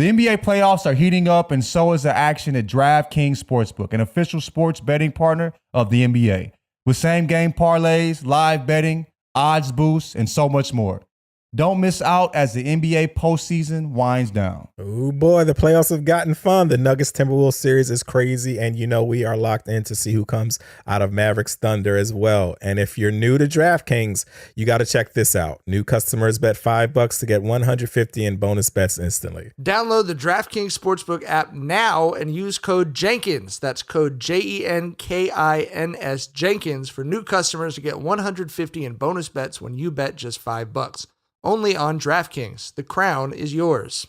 The NBA playoffs are heating up, and so is the action at DraftKings Sportsbook, an official sports betting partner of the NBA. With same-game parlays, live betting, odds boosts, and so much more. Don't miss out as the NBA postseason winds down. Oh boy, the playoffs have gotten fun. The Nuggets-Timberwolves series is crazy, and we are locked in to see who comes out of Mavs-Thunder as well. And if you're new to DraftKings, you got to check this out. New customers bet $5 to get $150 in bonus bets instantly. Download the DraftKings Sportsbook app now and use code Jenkins. That's code JENKINS Jenkins for new customers to get $150 in bonus bets when you bet just $5. Only on DraftKings. The crown is yours.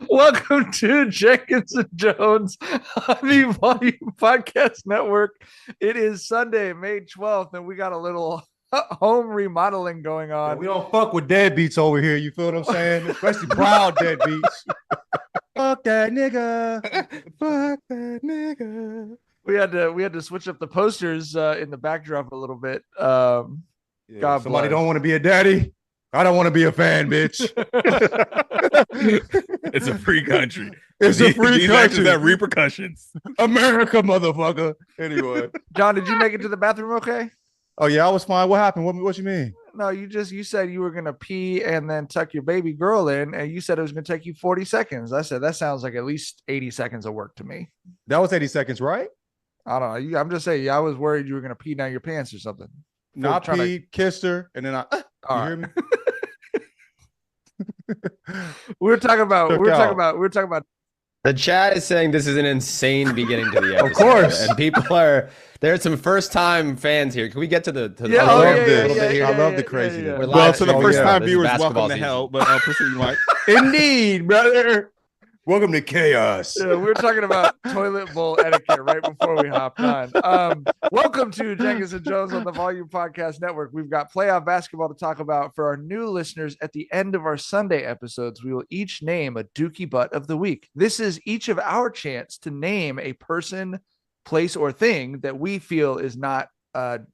Welcome to Jenkins and Jonez on the Volume Podcast Network. It is Sunday, May 12th, and we got a little home remodeling going on. Yeah, we don't fuck with deadbeats over here. You feel what I'm saying? Especially proud deadbeats. Fuck that nigga. Fuck that nigga. We had to switch up the posters in the backdrop a little bit. God somebody don't want to be a daddy. I don't want to be a fan, bitch. It's a free country. It's a free country. That repercussions. America, motherfucker. Anyway, John, did you make it to the bathroom okay? Oh yeah, I was fine. What happened? What you mean? No, you said you were gonna pee and then tuck your baby girl in, and you said it was gonna take you 40 seconds. I said that sounds like at least 80 seconds of work to me. That was 80 seconds, right? I don't know. I'm just saying. I was worried you were gonna pee down your pants or something. No, I peed, kissed her, and then hear me? We're talking about. The chat is saying this is an insane beginning to the episode. Of course, and people there's some first time fans here. Can we get to the? I love the craziness. Well, to the first time viewers, welcome to hell. But proceed, Mike. Indeed, brother. Welcome to chaos. Yeah, we were talking about toilet bowl etiquette right before we hopped on. Welcome to Jenkins and Jonez on the Volume Podcast Network. We've got playoff basketball to talk about. For our new listeners, at the end of our Sunday episodes, we will each name a Dookie Butt of the week. This is each of our chance to name a person, place, or thing that we feel is not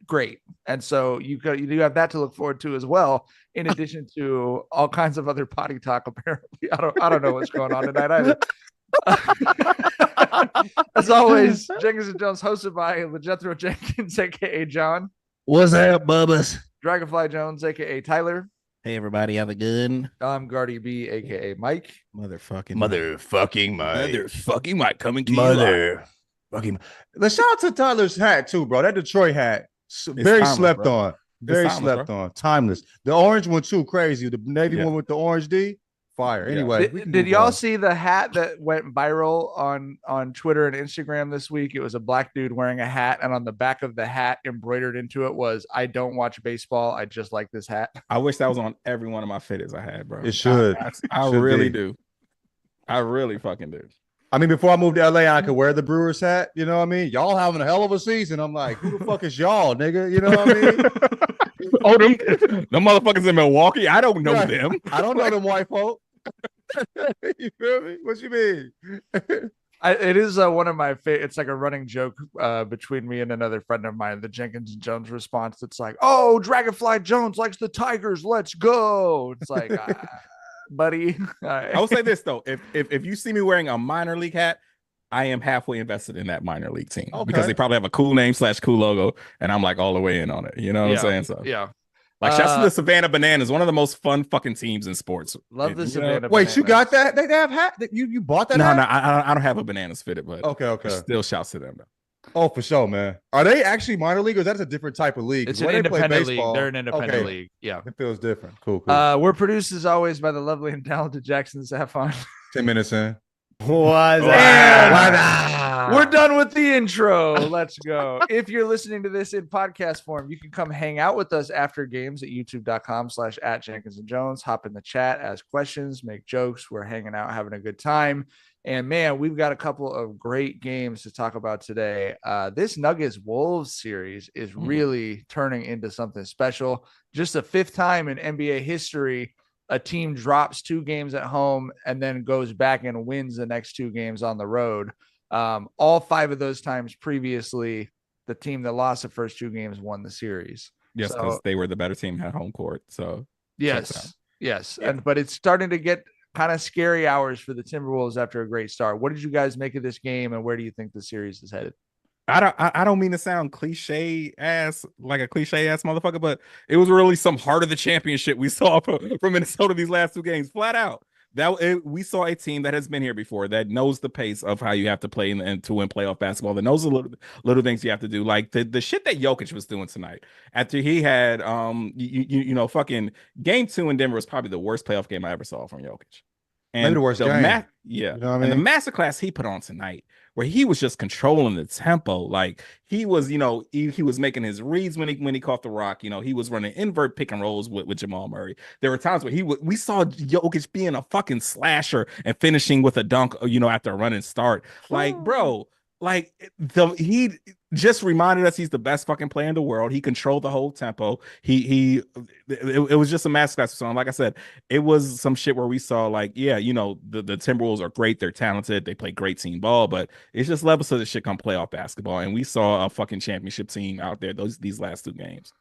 great. And so you do have that to look forward to as well, in addition to all kinds of other potty talk. Apparently, I don't know what's going on tonight either. As always, Jenkins and Jonez, hosted by LaJethro Jenkins, aka John. What's up, Bubbas? Dragonfly Jones, aka Tyler. Hey, everybody, have a good. I'm Guardy B, aka Mike. Motherfucking Mike coming to you. Fucking. Let's shout out to Tyler's hat too, bro. That Detroit hat, very slept on. Very slept on. Timeless. The orange one too, crazy. The navy one with the orange D, fire. Anyway, did y'all see the hat that went viral on Twitter and Instagram this week? It was a black dude wearing a hat, and on the back of the hat, embroidered into it was, "I don't watch baseball. I just like this hat." I wish that was on every one of my fitteds I had, bro. It should. I really do. I really fucking do. I mean, before I moved to LA, I could wear the Brewers hat. You know what I mean? Y'all having a hell of a season. I'm like, who the fuck is y'all, nigga? You know what I mean? Oh, them motherfuckers in Milwaukee. I don't know them. I don't know them white folk. You feel me? What you mean? It is one of my favorite. It's like a running joke between me and another friend of mine. The Jenkins and Jonez response. It's like, "Oh, Dragonfly Jones likes the Tigers. Let's go." It's like, buddy. I will say this though: if you see me wearing a minor league hat, I am halfway invested in that minor league team because they probably have a cool name / cool logo, and I'm like all the way in on it. You know what I'm saying? So yeah. Like, shouts to the Savannah Bananas, one of the most fun fucking teams in sports. Love the Savannah Wait, Bananas. you got that? They have hat? You bought that hat? No, I don't have a Bananas fitted, but okay. Still shouts to them, though. Oh, for sure, man. Are they actually minor league, or that's a different type of league? It's an independent league. They're an independent league. Yeah. It feels different. Cool. We're produced, as always, by the lovely and talented Jackson Saffon. 10 minutes in. We're done with the intro. Let's go. If you're listening to this in podcast form, you can come hang out with us after games at youtube.com/@JenkinsandJones. Hop in the chat, ask questions, make jokes. We're hanging out, having a good time. And man, we've got a couple of great games to talk about today. This Nuggets-Wolves series is really turning into something special. Just the fifth time in NBA history a team drops 2 games at home and then goes back and wins the next 2 games on the road. All 5 of those times previously, the team that lost the first 2 games won the series. Yes, because they were the better team at home court. So yes. But it's starting to get kind of scary hours for the Timberwolves after a great start. What did you guys make of this game, and where do you think the series is headed? I don't mean to sound cliche ass like a cliche ass motherfucker, but it was really some heart of the championship we saw from Minnesota these last 2 games, flat out. We saw a team that has been here before, that knows the pace of how you have to play and to win playoff basketball, that knows the little things you have to do, like the shit that Jokic was doing tonight after he had fucking game 2 in Denver was probably the worst playoff game I ever saw from Jokic. And maybe the worst game. You know what I mean? And the masterclass he put on tonight, where he was just controlling the tempo, like he was, he was making his reads when he caught the rock. He was running invert pick and rolls with Jamal Murray. There were times where we saw Jokic being a fucking slasher and finishing with a dunk, after a running start. Like, bro, like he just reminded us he's the best fucking player in the world. He controlled the whole tempo. It was just a masterclass. So like I said, it was some shit where we saw like, the Timberwolves are great. They're talented. They play great team ball, but it's just levels of the shit come playoff basketball. And we saw a fucking championship team out there these last 2 games.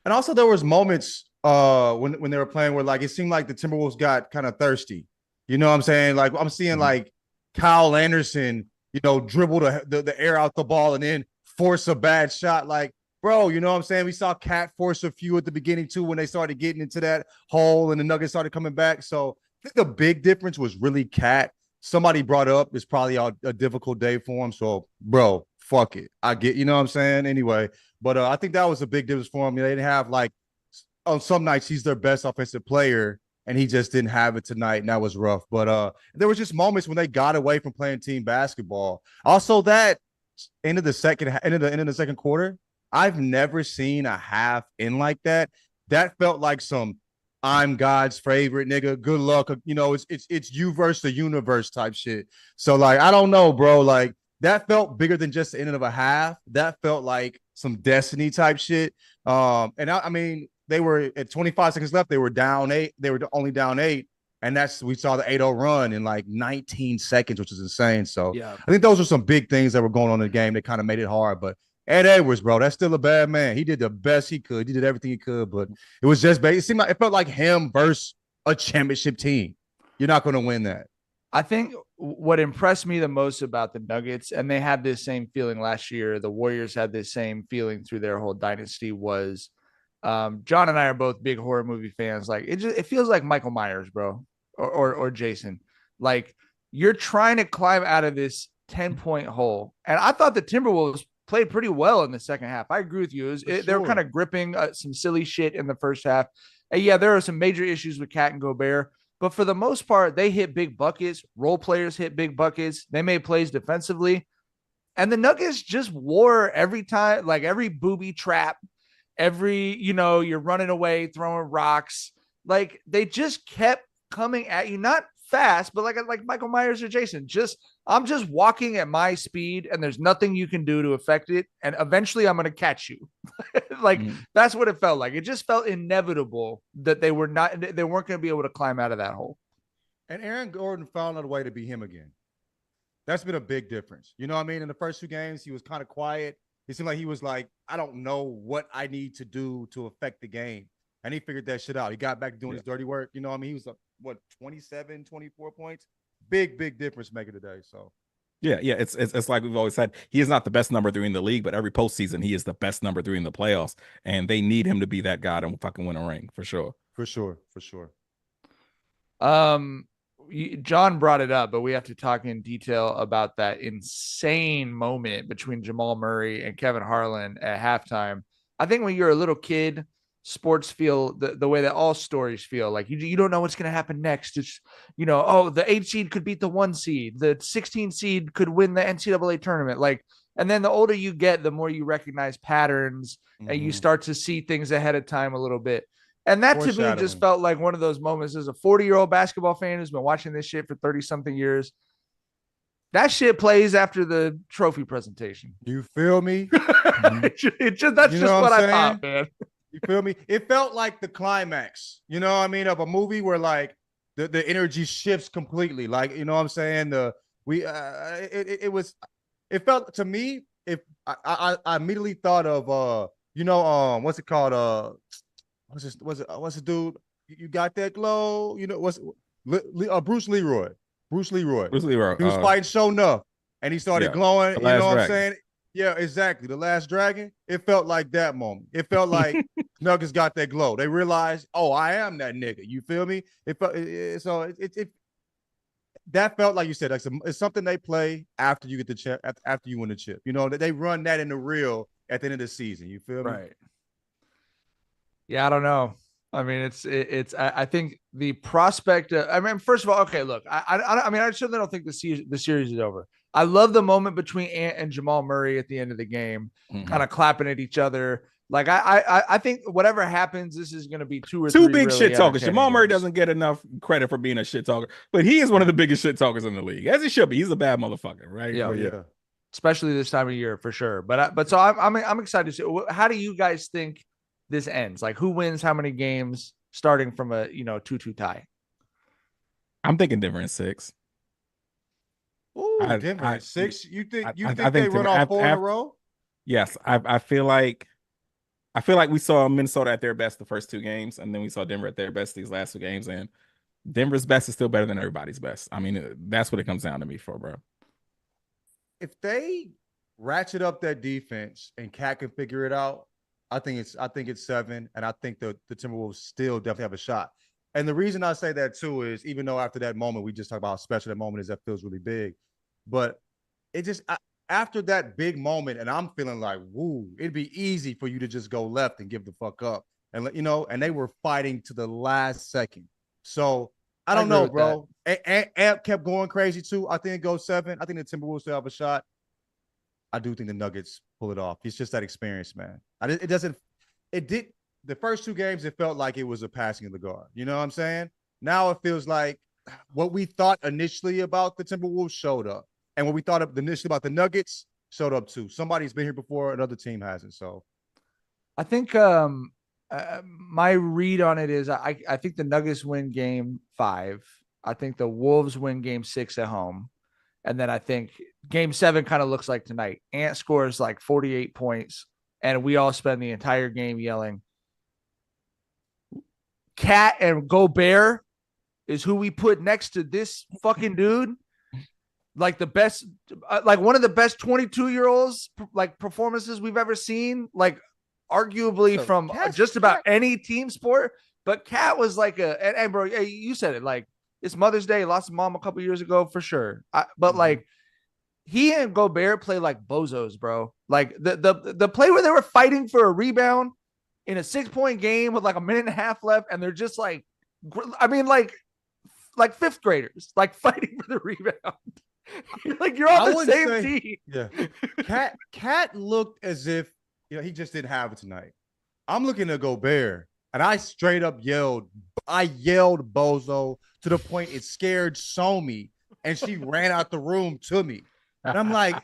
And also there was moments when they were playing where like it seemed like the Timberwolves got kind of thirsty. You know what I'm saying? Like I'm seeing like Kyle Anderson, dribble the air out the ball and then force a bad shot. Like, bro, you know what I'm saying? We saw Cat force a few at the beginning too when they started getting into that hole and the Nuggets started coming back. So I think the big difference was really Cat. Somebody brought up it's probably a difficult day for him. So, bro, fuck it. I get, you know what I'm saying? Anyway, but I think that was a big difference for him. They didn't have like on some nights he's their best offensive player, and he just didn't have it tonight, and that was rough. But there was just moments when they got away from playing team basketball. Also, that end of the second quarter, I've never seen a half in like that. That felt like some I'm God's favorite nigga. Good luck. It's you versus the universe type shit. So like, I don't know, bro. Like that felt bigger than just the end of a half. That felt like some destiny type shit. And I mean, they were at 25 seconds left. They were down 8. They were only down 8. And we saw the 8-0 run in like 19 seconds, which is insane. So I think those are some big things that were going on in the game that kind of made it hard. But Ed Edwards, bro, that's still a bad man. He did the best he could. He did everything he could, but it was just it seemed like it felt like him versus a championship team. You're not going to win that. I think what impressed me the most about the Nuggets, and they had this same feeling last year, the Warriors had this same feeling through their whole dynasty, was John and I are both big horror movie fans. Like it feels like Michael Myers, bro, or Jason. Like you're trying to climb out of this 10-point hole. And I thought the Timberwolves played pretty well in the second half. I agree with you. They were kind of gripping some silly shit in the first half. And yeah, there are some major issues with Cat and Gobert, but for the most part, they hit big buckets. Role players hit big buckets. They made plays defensively. And the Nuggets just wore every time, like every booby trap, every, you're running away, throwing rocks. Like they just kept coming at you, not fast, but like Michael Myers or Jason, I'm just walking at my speed and there's nothing you can do to affect it. And eventually I'm going to catch you. That's what it felt like. It just felt inevitable that they weren't going to be able to climb out of that hole. And Aaron Gordon found a way to be him again. That's been a big difference. You know what I mean? In the first 2 games, he was kind of quiet. It seemed like he was like, I don't know what I need to do to affect the game. And he figured that shit out. He got back to doing his dirty work. You know what I mean? He was up, 27, 24 points? Big difference maker today. So yeah. It's like we've always said, he is not the best number 3 in the league, but every postseason he is the best number 3 in the playoffs. And they need him to be that guy to fucking win a ring for sure. For sure. John brought it up, but we have to talk in detail about that insane moment between Jamal Murray and Kevin Harlan at halftime. I think when you're a little kid, sports feel the way that all stories feel. Like you don't know what's going to happen next. It's, the 8 seed could beat the 1 seed. The 16 seed could win the NCAA tournament. Like, and then the older you get, the more you recognize patterns and you start to see things ahead of time a little bit. And that to me just felt like one of those moments as a 40-year-old basketball fan who's been watching this shit for 30-something years. That shit plays after the trophy presentation. You feel me? That's just what I thought, man. You feel me? It felt like the climax, you know what I mean, of a movie where like the energy shifts completely. Like, you know what I'm saying? It felt to me, if I immediately thought of what's it called? What's it, dude? You got that glow? Bruce Leroy. Bruce Leroy. Bruce Leroy. He was fighting Show Enough, and he started glowing. The You know Last what I'm Dragon. saying? Yeah, exactly. The Last Dragon. It felt like that moment. It felt like Nuggets got that glow. They realized, oh, I am that nigga. You feel me? It felt that felt like you said. It's something they play after you get the chip, after you win the chip. They run that in the reel at the end of the season. You feel me? Right. Yeah, I don't know. I mean, I think the prospect. I mean, first of all, okay, look, I mean, I certainly don't think the series is over. I love the moment between Ant and Jamal Murray at the end of the game, kind of clapping at each other. Like, I think whatever happens, this is going to be two two big really shit talkers. Jamal Murray games. doesn't get enough credit for being a shit talker, but he is one of the biggest shit talkers in the league, as he should be. He's a bad motherfucker, right? Yeah, yeah. Especially this time of year for sure. But so I'm excited to see. How do you guys think this ends? Like, who wins how many games starting from a 2-2 tie? I'm thinking Denver in 6. Ooh, Denver in 6. You think I they think run off 4 in a row? Yes, I feel like we saw Minnesota at their best the first 2 games, and then we saw Denver at their best these last 2 games, and Denver's best is still better than everybody's best. I mean, that's what it comes down to me for, bro. If they ratchet up that defense and Cat can figure it out, I think it's 7, and I think the Timberwolves still definitely have a shot. And the reason I say that too is, even though after that moment we just talked about how special that moment is, that feels really big, but it just after that big moment, and I'm feeling like, woo, it'd be easy for you to just go left and give the fuck up, and and they were fighting to the last second. So I don't know, bro. Amp kept going crazy too. I think it goes 7. I think the Timberwolves still have a shot. I do think the Nuggets pull it off. It's just that experience, man. The first 2 games, it felt like it was a passing of the guard. You know what I'm saying? Now it feels like what we thought initially about the Timberwolves showed up. And what we thought initially about the Nuggets showed up too. Somebody's been here before, another team hasn't. So I think my read on it is I think the Nuggets win game 5. I think the Wolves win game 6 at home. And then I think game 7 kind of looks like tonight. Ant scores like 48 points, and we all spend the entire game yelling, Cat and Gobert is who we put next to this fucking dude. Like the best, like one of the best 22-year-olds, like performances we've ever seen, like arguably from just about any team sport. But Cat was like and bro, hey, you said it, like, it's Mother's Day. Lost his mom a couple years ago for sure. But like, he and Gobert play like bozos, bro. Like the play where they were fighting for a rebound in a 6-point game with like a minute and a half left, and they're just like, I mean, like 5th graders, like fighting for the rebound. Like, you're on the same team. Yeah. Cat looked as if he just didn't have it tonight. I'm looking at Gobert, and I straight up yelled bozo to the point it scared Somi, and she ran out the room to me. And I'm like,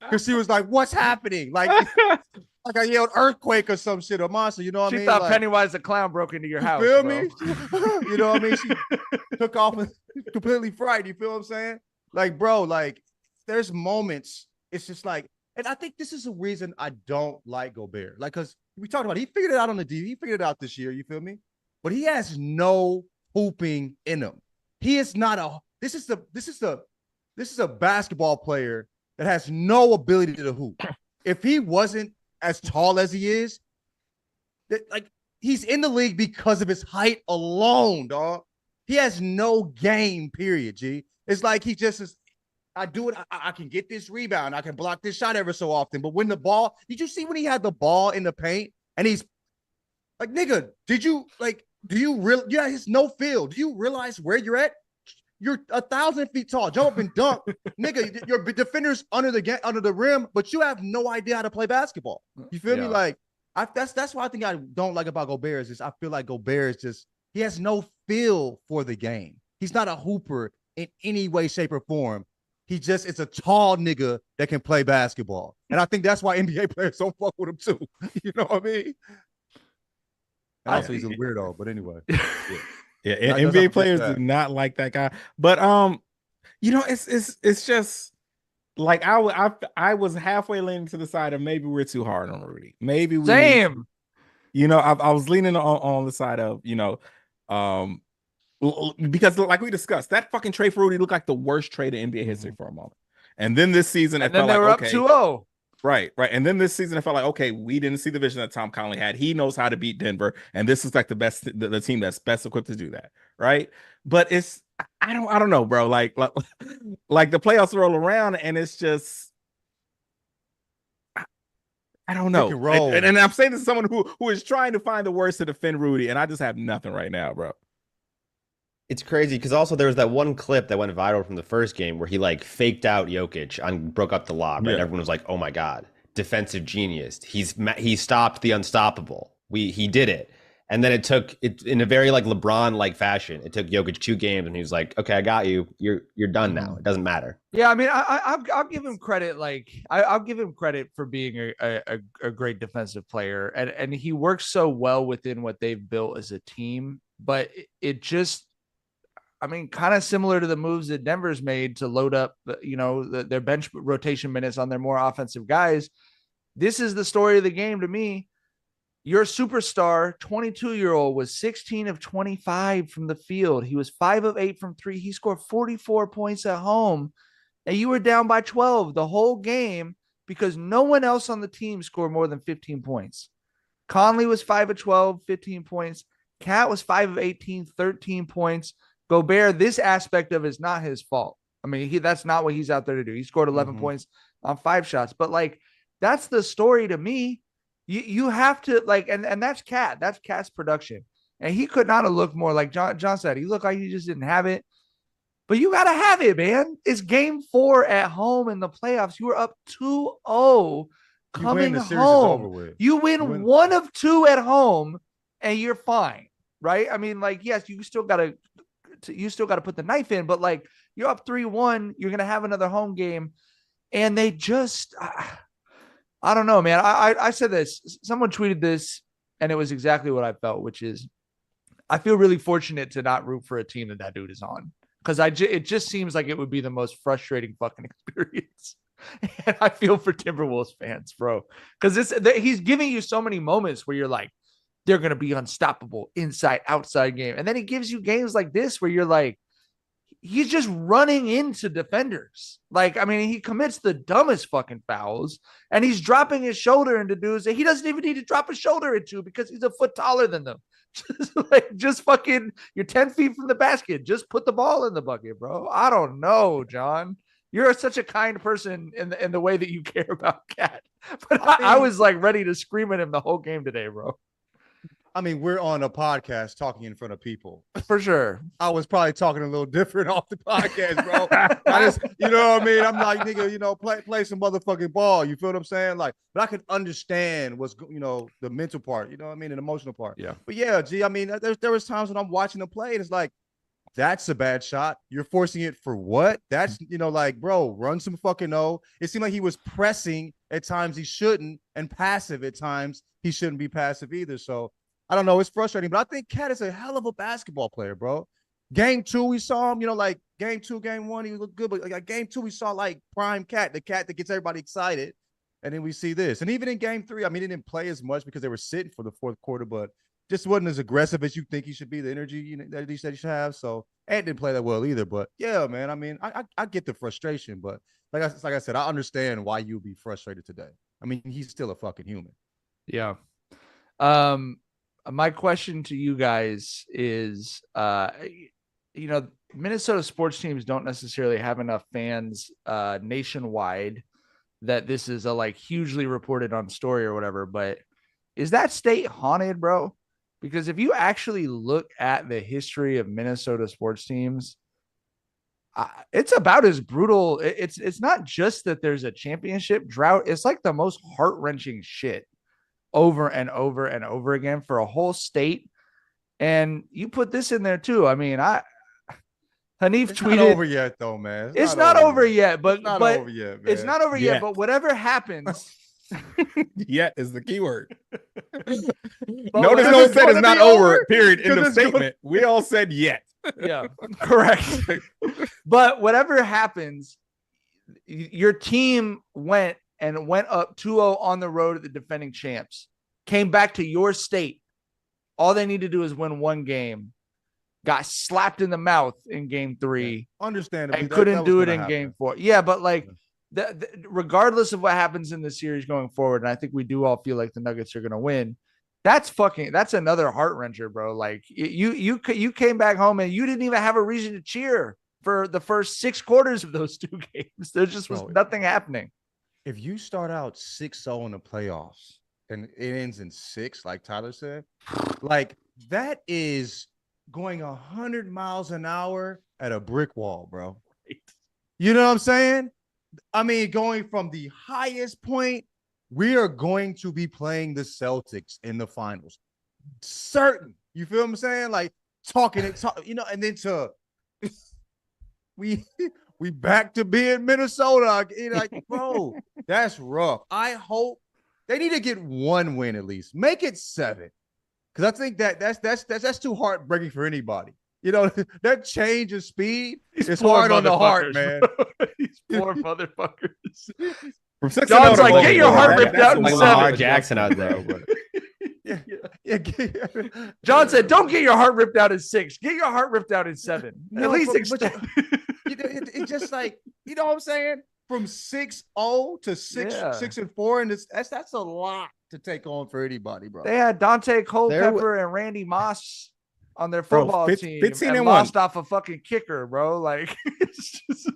because she was like, what's happening? Like I yelled earthquake or some shit or monster, you know what I mean? She thought Pennywise the Clown broke into your house. You feel bro. me? You know what I mean? She took off completely frightened. You feel what I'm saying? Like, bro, like, there's moments, it's just like, and I think this is a reason I don't like Gobert. Like, because we talked about it, he figured it out on the D. He figured it out this year, you feel me? But he has no hooping in him. He is not this is a basketball player that has no ability to hoop. If he wasn't as tall as he is, like, he's in the league because of his height alone, dog. He has no game, period, G. It's like he just is, I do it, I can get this rebound, I can block this shot ever so often. But when the ball, did you see when he had the ball in the paint and he's like, nigga, do you really, yeah, it's no field. Do you realize where you're at? You're 1,000 feet tall. Jump up and dunk. Nigga, your defender's under the rim, but you have no idea how to play basketball. You feel me? Like, that's what I think I don't like about Gobert is just, I feel like Gobert is just, he has no feel for the game. He's not a hooper in any way, shape, or form. He just is a tall nigga that can play basketball. And I think that's why NBA players don't fuck with him too. You know what I mean? And also, he's a weirdo, but anyway. Yeah, NBA players do not like that guy. But it's just, like I was halfway leaning to the side of maybe we're too hard on Rudy. Maybe we Same. I was leaning on the side of, because like we discussed, that fucking trade for Rudy looked like the worst trade in NBA history for a moment. And then this season, And it then felt they like, were up okay, 2-0. right. And then this season, I felt like, okay, we didn't see the vision that Tom Conley had. He knows how to beat Denver, and this is like the team that's best equipped to do that, right? But I don't know, bro. Like the playoffs roll around, and it's just I don't know. Pick and roll. And I'm saying this to someone who is trying to find the words to defend Rudy, and I just have nothing right now, bro. It's crazy because also there was that one clip that went viral from the first game where he like faked out Jokic and broke up the lob, right? And everyone was like, "Oh my god, defensive genius! He stopped the unstoppable. He did it." And then it took it in a very like LeBron like fashion. It took Jokic 2 games, and he was like, "Okay, I got you. You're done now. It doesn't matter." Yeah, I mean, I'll give him credit. Like, I'll give him credit for being a great defensive player, and he works so well within what they've built as a team. But it just, I mean, kind of similar to the moves that Denver's made to load up, their bench rotation minutes on their more offensive guys. This is the story of the game to me. Your superstar, 22-year-old, was 16 of 25 from the field. He was 5 of 8 from 3. He scored 44 points at home, and you were down by 12 the whole game because no one else on the team scored more than 15 points. Conley was 5 of 12, 15 points. Cat was 5 of 18, 13 points. Gobert, this aspect of it is not his fault. I mean, that's not what he's out there to do. He scored 11 points on 5 shots, but like, that's the story to me. You have to like, and that's Cat. That's Cat's production. And he could not have looked more like John said. He looked like he just didn't have it. But you got to have it, man. It's game 4 at home in the playoffs. You were up 2-0 coming home. You win 1 of 2 at home, and you're fine, right? I mean, like, yes, you still got to put the knife in, but like, you're up 3-1. You're gonna have another home game, and they just. I don't know, man. I said this. Someone tweeted this, and it was exactly what I felt, which is I feel really fortunate to not root for a team that dude is on, because it just seems like it would be the most frustrating fucking experience. And I feel for Timberwolves fans, bro, because he's giving you so many moments where you're like, they're going to be unstoppable inside, outside game. And then he gives you games like this where you're like, he's just running into defenders. Like, I mean, he commits the dumbest fucking fouls, and he's dropping his shoulder into dudes that he doesn't even need to drop his shoulder into because he's a foot taller than them. just fucking, you're 10 feet from the basket. Just put the ball in the bucket, bro. I don't know, John. You're such a kind person in the way that you care about Cat. But I was like ready to scream at him the whole game today, bro. I mean, we're on a podcast talking in front of people. For sure. I was probably talking a little different off the podcast, bro. I just, you know what I mean? I'm like, nigga, play some motherfucking ball. You feel what I'm saying? Like, but I could understand what's, the mental part, you know what I mean? And emotional part. Yeah. But yeah, I mean, there was times when I'm watching them play and it's like, that's a bad shot. You're forcing it for what? That's, like, bro, run some fucking O. It seemed like he was pressing at times he shouldn't, and passive at times he shouldn't be passive either. So, I don't know. It's frustrating, but I think Cat is a hell of a basketball player, bro. Game 2, we saw him, like game 2, game 1, he looked good. But like game 2, we saw like prime Cat, the Cat that gets everybody excited. And then we see this. And even in game 3, I mean, he didn't play as much because they were sitting for the 4th quarter, but just wasn't as aggressive as you think he should be, the energy that he said he should have. So, and didn't play that well either. But yeah, man, I mean, I get the frustration, but like I said, I understand why you'd be frustrated today. I mean, he's still a fucking human. Yeah. My question to you guys is, Minnesota sports teams don't necessarily have enough fans nationwide that this is a like hugely reported on story or whatever, but is that state haunted, bro? Because if you actually look at the history of Minnesota sports teams, it's about as brutal. It's not just that there's a championship drought. It's like the most heart-wrenching shit over and over and over again for a whole state. And you put this in there too. I mean, Hanif tweeted, not over yet though, man. It's not over yet, but it's not over yet, man. It's not over yet, but whatever happens. Yet is the key word. Notice no one said it's not over, period. In the statement. We all said yet. Yeah, correct. But whatever happens, your team went up 2-0 on the road at the defending champs, came back to your state. All they need to do is win one game. Got slapped in the mouth in game 3. Yeah, understandably, and couldn't do it in happen. game 4. Yeah, but like regardless of what happens in the series going forward, and I think we do all feel like the Nuggets are going to win. That's another heart wrencher, bro. Like you came back home and you didn't even have a reason to cheer for the first 6 quarters of those 2 games. There just was nothing happening. If you start out 6-0 in the playoffs and it ends in 6, like Tyler said, like that is going 100 miles an hour at a brick wall, bro. You know what I'm saying? I mean, going from the highest point, we are going to be playing the Celtics in the finals. Certain. You feel what I'm saying? Like and then we back to being Minnesota. Like, bro, that's rough. I hope they need to get 1 win at least. Make it 7. Because I think that's too heartbreaking for anybody. You know, that change of speed is hard on the heart, man. These poor motherfuckers. From 6 John's like, get your heart ripped out in 7. Lamar Jackson out there. Yeah. John said, don't get your heart ripped out in 6. Get your heart ripped out in 7. At least extend. It's just like, you know what I'm saying? From 6-0 to 6-4, and that's a lot to take on for anybody, bro. They had Dante Culpepper and Randy Moss on their football team 15 and lost 1 off a fucking kicker, bro. Like, it's just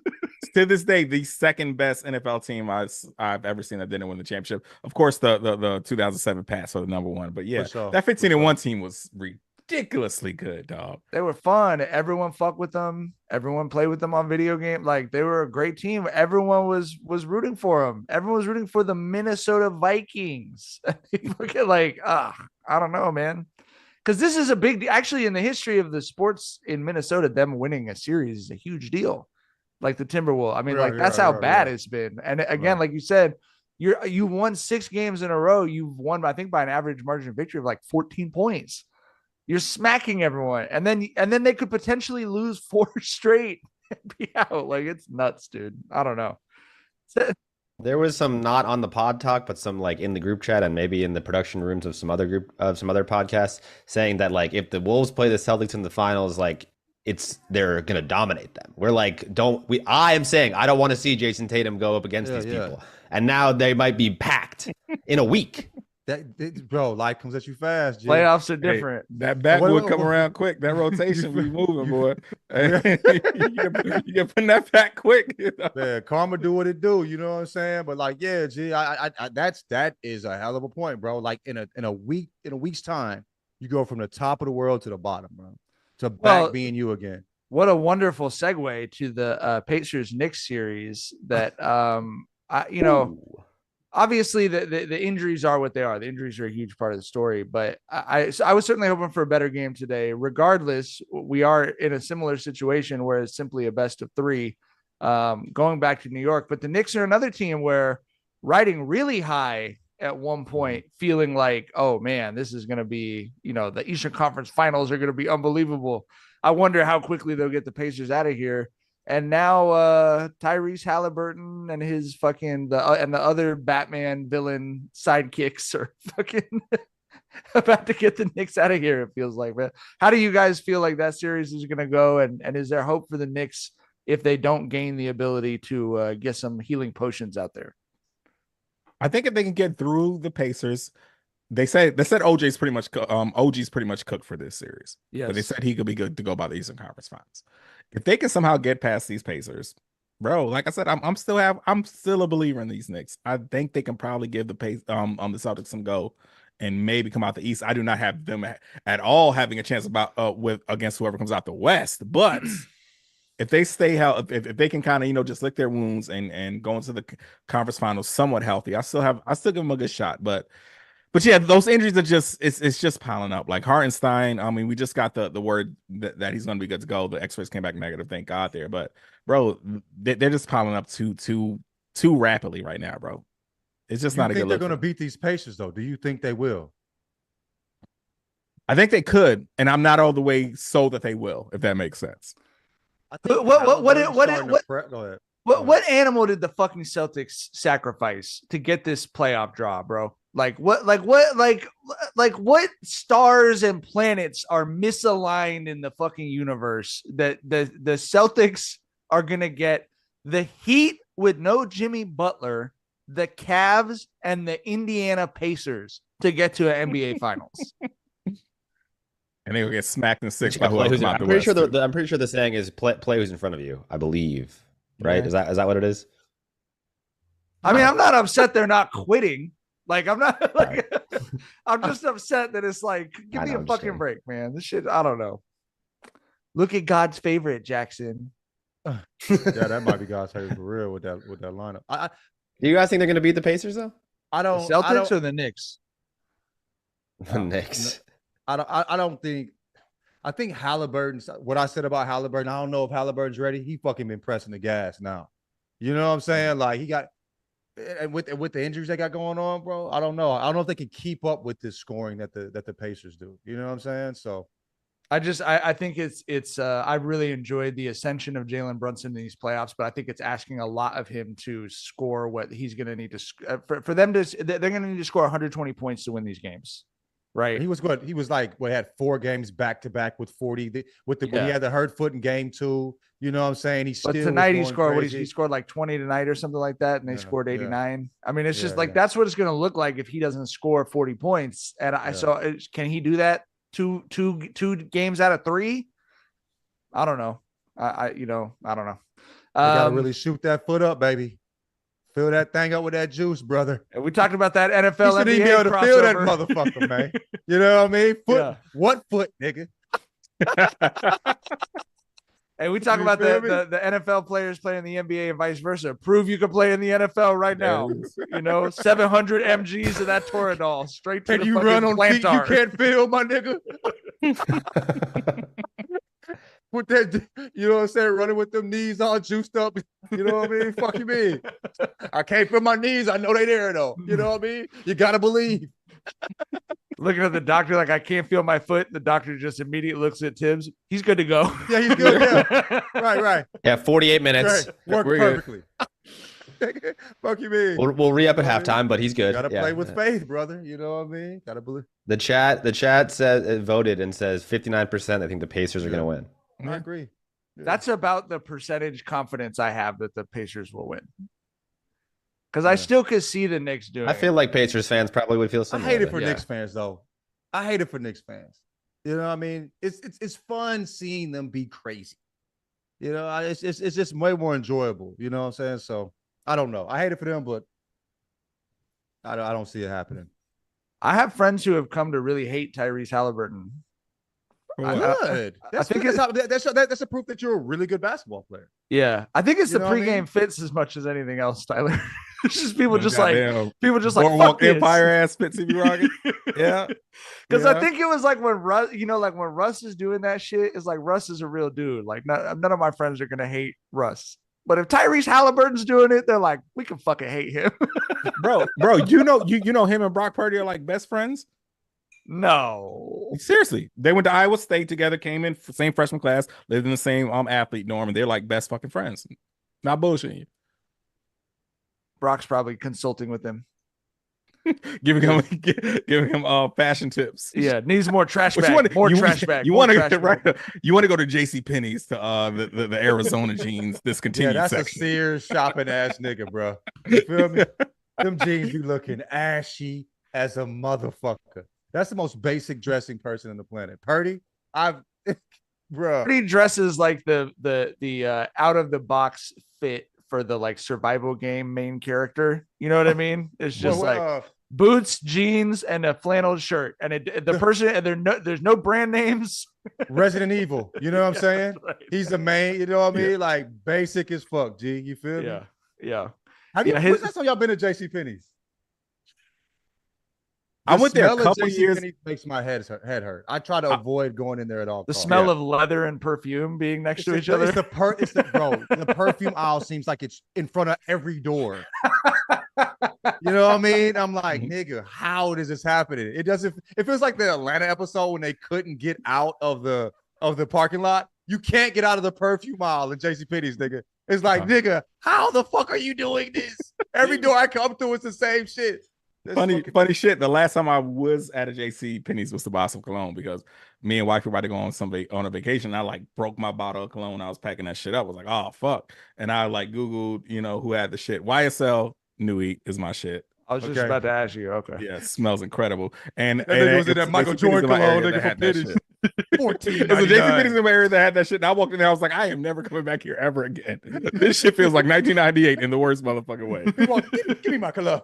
to this day, the second best NFL team I've ever seen that didn't win the championship. Of course, the 2007 Pats are the number 1, but yeah, that 15 and 1 team was ridiculously good, dog. They were fun. Everyone fucked with them. Everyone played with them on video game. Like, they were a great team. Everyone was rooting for them. Everyone was rooting for the Minnesota Vikings. Look at I don't know, man. Because this is a big deal. Actually, in the history of the sports in Minnesota, them winning a series is a huge deal. Like the Timberwolves. I mean, that's how bad it's been. And again, like you said, you won 6 games in a row. You've won, I think, by an average margin of victory of like 14 points. You're smacking everyone, and then they could potentially lose 4 straight and be out. Like, it's nuts, dude. I don't know. There was some not on the pod talk, but some like in the group chat and maybe in the production rooms of some other podcasts saying that like if the Wolves play the Celtics in the finals, like they're gonna dominate them. We're like, I am saying I don't want to see Jason Tatum go up against these people, and now they might be packed in a week. Bro, life comes at you fast. G. Playoffs are different. That backwood come around quick. That rotation be moving, boy. you get putting that back quick. You know? Yeah, karma do what it do. You know what I'm saying? But like, yeah, G, that is a hell of a point, bro. Like in a week's time, you go from the top of the world to the bottom, bro, to back being you again. What a wonderful segue to the Pacers-Knicks series. That obviously the injuries are what they are. The injuries are a huge part of the story, but I was certainly hoping for a better game today. Regardless, we are in a similar situation where it's simply a best of 3 going back to New York. But the Knicks are another team where riding really high at one point, feeling like, oh man, this is going to be, the Eastern Conference Finals are going to be unbelievable. I wonder how quickly they'll get the Pacers out of here. And now Tyrese Haliburton and his and the other Batman villain sidekicks are fucking about to get the Knicks out of here, it feels like, man. How do you guys feel like that series is going to go? And is there hope for the Knicks if they don't gain the ability to get some healing potions out there? I think if they can get through the Pacers, they said OG's pretty much cooked for this series. Yes. But they said he could be good to go by the Eastern Conference Finals. If they can somehow get past these Pacers, bro, like I said, I'm still a believer in these Knicks. I think they can probably give the Celtics some go and maybe come out the East. I do not have them at all having a chance against whoever comes out the West. But if they stay healthy, if they can kind of just lick their wounds and go into the conference finals somewhat healthy, I still give them a good shot. But yeah, those injuries are it's just piling up. Like Hartenstein, I mean, we just got the word that he's going to be good to go. The X-rays came back negative, thank God there. But bro, they're just piling up too rapidly right now, bro. It's just not a good look. They're going to beat these Pacers, though? Do you think they will? I think they could, and I'm not all the way sold that they will, if that makes sense. I think What What animal did the fucking Celtics sacrifice to get this playoff draw, bro? What stars and planets are misaligned in the fucking universe that the Celtics are gonna get the Heat with no Jimmy Butler, the Cavs, and the Indiana Pacers to get to an NBA Finals. And they will get smacked in six Yeah, by whoever come out I'm the pretty West, sure too. I'm pretty sure the saying is play who's in front of you. I believe, right? Yeah. Is that what it is? I mean, I'm not upset they're not quitting. Like, I'm not like, I'm just upset that it's like, give me a fucking break, man. This shit, I don't know. Look at God's favorite, Jackson. Yeah, that might be God's favorite for real with that lineup. Do you guys think they're going to beat the Pacers though? I The don't. Celtics or the Knicks? The Knicks. I don't think. I think Haliburton. What I said about Haliburton, I don't know if Haliburton's ready. He fucking been pressing the gas now. You know what I'm saying? Like he got, and with the injuries they got going on, bro. I don't know. I don't know if they can keep up with this scoring that the Pacers do. You know what I'm saying? So I think it's I really enjoyed the ascension of Jaylen Brunson in these playoffs, but I think it's asking a lot of him to score what he's going to need to for them to, they're going to need to score 120 points to win these games. Right. he was good. He was like, we had 4 games back to back with 40 when he had the hurt foot in game 2. You know what I'm saying? But tonight he scored he scored like 20 tonight or something like that, and they scored 89. I mean, it's just like that's what it's going to look like if he doesn't score 40 points. And can he do that two games out of 3? I don't know. I don't know. You gotta really shoot that foot up, baby. Fill that thing up with that juice, brother. And we talked about that NFL NBA NBA be able to crossover. feel that motherfucker, man. You know what I mean? What foot, nigga? And we talk about the NFL players playing in the NBA and vice versa. Prove you can play in the NFL right now. 700 mgs of that Toradol straight to and the you fucking run on feet you plantar. can't feel, my nigga. With that, you know what I'm saying? Running with them knees all juiced up. You know what I mean? Fuck you mean? I can't feel my knees. I know they there though. You know what I mean? You gotta believe. Looking at the doctor like, I can't feel my foot. The doctor just immediately looks at Tibbs. He's good to go. Yeah, he's good. Yeah. Right. Yeah, 48 minutes. Right. Worked perfectly. Fuck you mean? We'll re-up at halftime, but he's good. Gotta play with faith, brother. You know what I mean? Gotta believe. The chat says voted and says 59%. I think the Pacers are gonna win. I agree. Yeah. That's about the percentage confidence I have that the Pacers will win. Because I still could see the Knicks doing I feel like Pacers fans probably would feel similar. I hate it for Knicks fans, though. I hate it for Knicks fans. You know what I mean? It's fun seeing them be crazy. You know, it's just way more enjoyable. You know what I'm saying? So I don't know. I hate it for them, but I don't see it happening. I have friends who have come to really hate Tyrese Haliburton. Good. That's a proof that you're a really good basketball player. Yeah, I think it's the pregame fits as much as anything else, Tyler. It's just people just like fuck this. Empire ass fits if you rocking. Yeah, because I think it was like when Russ, like when Russ is doing that shit, it's like Russ is a real dude. Like none of my friends are gonna hate Russ, but if Tyrese Haliburton's doing it, they're like, we can fucking hate him, bro. You know him and Brock Purdy are like best friends. No, seriously, they went to Iowa State together, came in same freshman class, lived in the same athlete dorm, and they're like best fucking friends. Not bullshitting you. Brock's probably consulting with him, giving him fashion tips. Yeah, needs more trash bag. Trash bag. You want to right? You want to go to J.C. Penney's to the Arizona jeans discontinued. Yeah, that's section. a Sears shopping ass nigga, bro. You feel me? Them jeans be looking ashy as a motherfucker. That's the most basic dressing person on the planet. Purdy, bro. Purdy dresses like the out of the box fit for the like survival game main character. You know what I mean? It's just boots, jeans, and a flannel shirt, and there's no brand names. Resident Evil. You know what I'm saying? Right. He's the main. You know what I mean? Like basic as fuck. G, you feel me? Yeah. When's that time y'all been to J.C. Penney's? I went there a couple years. Makes my head hurt. I try to avoid going in there at all. The smell of leather and perfume being next to each other. It's the perfume aisle seems like it's in front of every door. You know what I mean? I'm like, nigga, how does this happen? It feels like the Atlanta episode when they couldn't get out of the parking lot. You can't get out of the perfume aisle in JCPenney's, nigga. It's like, nigga, how the fuck are you doing this? Every door I come through, it's the same shit. Funny shit. The last time I was at a JC Penney's was the box of cologne because me and wife were about to go on a vacation. I like broke my bottle of cologne. I was packing that shit up. I was like, oh fuck. And I like Googled, who had the shit. YSL Nui is my shit. I was just about to ask you. Okay. Yeah, it smells incredible. And that nigga was in that Michael Jordan cologne nigga from Penney's. $14. It was a JC Penney's in my area that had that shit. And I walked in there. I was like, I am never coming back here ever again. This shit feels like 1998 in the worst motherfucking way. Give me my cologne.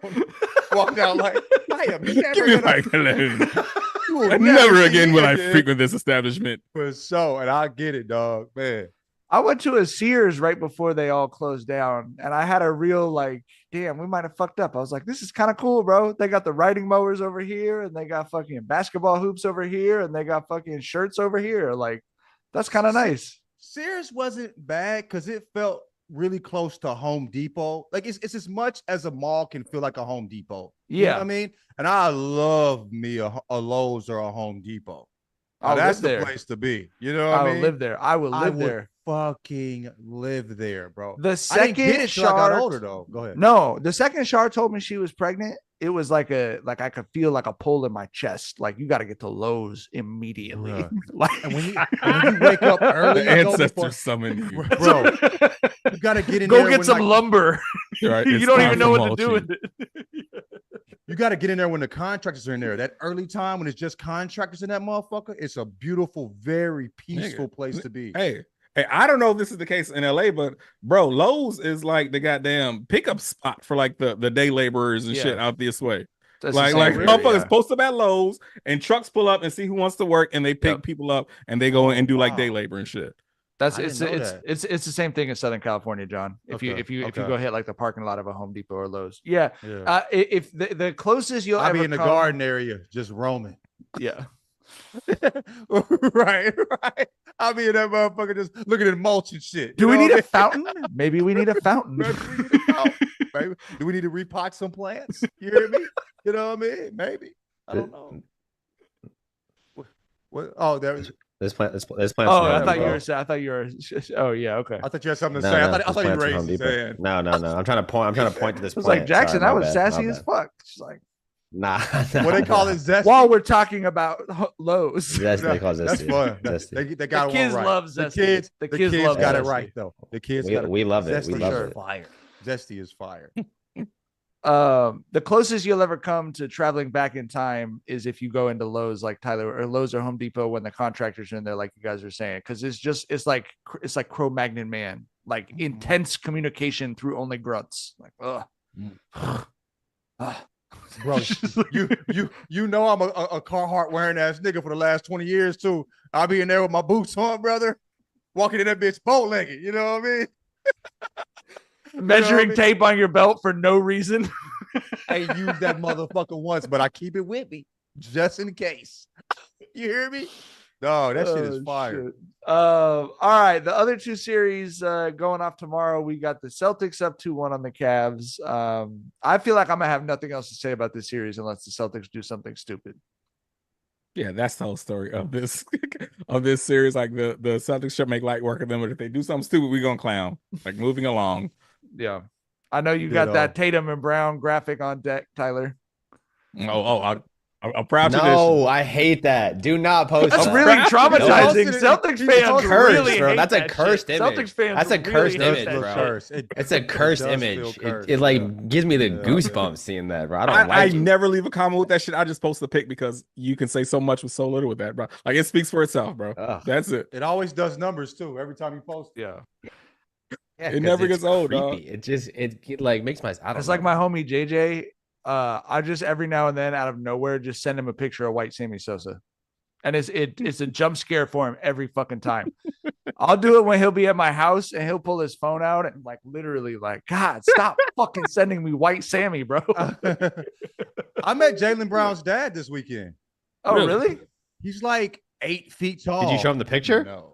Walked out like, I am never Give me my cologne. Never again will I frequent this establishment. For so, and I get it, dog, man. I went to a Sears right before they all closed down, and I had a real like, damn, we might have fucked up. I was like, this is kind of cool, bro. They got the riding mowers over here, and they got fucking basketball hoops over here, and they got fucking shirts over here. Like, that's kind of nice. Sears wasn't bad because it felt really close to Home Depot. Like it's as much as a mall can feel like a Home Depot. You know what I mean? And I love me a Lowe's or a Home Depot. That's the place to be. You know what I mean? I would live there. I would live there. Fucking live there, bro. The second Char, I got older though. Go ahead. No, the second Char told me she was pregnant, it was like I could feel like a pull in my chest. Like, you got to get to Lowe's immediately. Right. Like, and when you wake up early, the ancestors summon you, bro. You got to get in go there. Go get some lumber. Right, you don't even know what to do with it. You got to get in there when the contractors are in there. That early time when it's just contractors in that motherfucker, it's a beautiful, very peaceful place to be. Hey, I don't know if this is the case in LA, but bro, Lowe's is like the goddamn pickup spot for like the day laborers and shit out this way. That's like motherfuckers post up at Lowe's and trucks pull up and see who wants to work, and they pick people up and they go and do like day labor and shit. It's the same thing in Southern California, John. If you go hit like the parking lot of a Home Depot or Lowe's, if the closest you'll I'll ever be in the garden area just roaming. Yeah. right. I'll be in that motherfucker just looking at mulch and shit. Do we need a fountain? Maybe we need a fountain. Maybe. Do we need to repot some plants? You hear me? You know what I mean? Maybe. I don't know. What? Oh, there was. This plant. Oh, I thought you were. Oh, yeah. Okay. I thought you had something to say. I thought you were racist. No. I'm trying to point to this. I was like, Jackson, that was sassy as fuck. She's like, nah. What they call it, zesty. While we're talking about Lowe's, they call it zesty. That's fun. They got the kids right. love zesty. The kids love got zesty. it right though. The kids we love it. We love it. Fire. Zesty is fire. The closest you'll ever come to traveling back in time is if you go into Lowe's, like Tyler, or Lowe's or Home Depot when the contractors are in there, like you guys are saying, because it's like Cro-Magnon man, like intense communication through only grunts. Like, bro, you know I'm a Carhartt wearing ass nigga for the last 20 years too. I'll be in there with my boots on, brother, walking in that bitch bow-legged. You know what I mean? Measuring tape on your belt for no reason. I used that motherfucker once, but I keep it with me just in case. You hear me? No, that shit is fire. All right, the other two series going off tomorrow. We got the Celtics up 2-1 on the Cavs. I feel like I'm gonna have nothing else to say about this series unless the Celtics do something stupid. Yeah, that's the whole story of this series. Like the Celtics should make light work of them, but if they do something stupid, we're gonna clown. Like, moving along. Yeah, I know you got that Tatum and Brown graphic on deck, Tyler. A proud tradition. No, I hate that. Do not post. That's really traumatizing. Celtics fans really hate That's that a cursed shit. image. Celtics fans That's a cursed really image, that bro. shit. It's a cursed image. It like gives me the goosebumps seeing that, bro. I never leave a comment with that shit. I just post the pic because you can say so much with so little with that, bro. Like, it speaks for itself, bro. That's it. It always does numbers too. Every time you post. Yeah. It never gets old, dog. It like makes my. It's like my homie JJ. I just every now and then out of nowhere just send him a picture of white Sammy Sosa, and it's a jump scare for him every fucking time. I'll do it when he'll be at my house and he'll pull his phone out and like literally like, God, stop fucking sending me white Sammy, bro. I met Jaylen Brown's dad this weekend. Oh, really? He's like 8 feet tall. Did you show him the picture? No.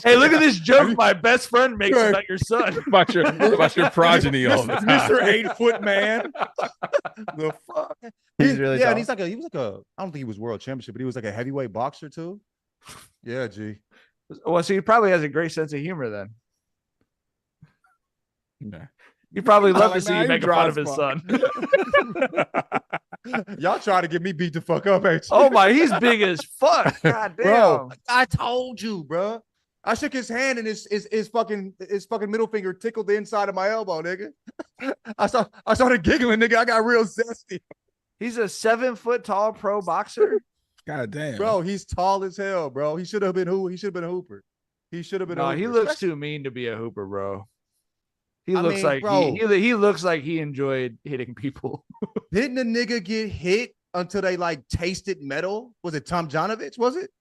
Hey, look at this joke my best friend makes about your son. about your progeny all the time. Mr. 8-foot man. The fuck? He's really tall. And he was like a I don't think he was world championship, but he was like a heavyweight boxer too. Yeah, G. Well, so he probably has a great sense of humor then. Yeah. He probably loved to Like, see nah, you you making dry fun as of his fuck. son. Y'all trying to get me beat the fuck up, ain't you? Oh my, he's big as fuck. God damn. Bro, I told you, bro. I shook his hand and his fucking middle finger tickled the inside of my elbow, nigga. I started giggling, nigga. I got real zesty. He's a 7 foot tall pro boxer. God damn. Bro, he's tall as hell, bro. He should have been who? He should have been a hooper. He should have been. No, a hooper. he looks too mean to be a hooper, bro. He I looks mean, like bro. he looks like he enjoyed hitting people. Didn't the nigga get hit until they like tasted metal? Was it Tom Jonovich? Was it?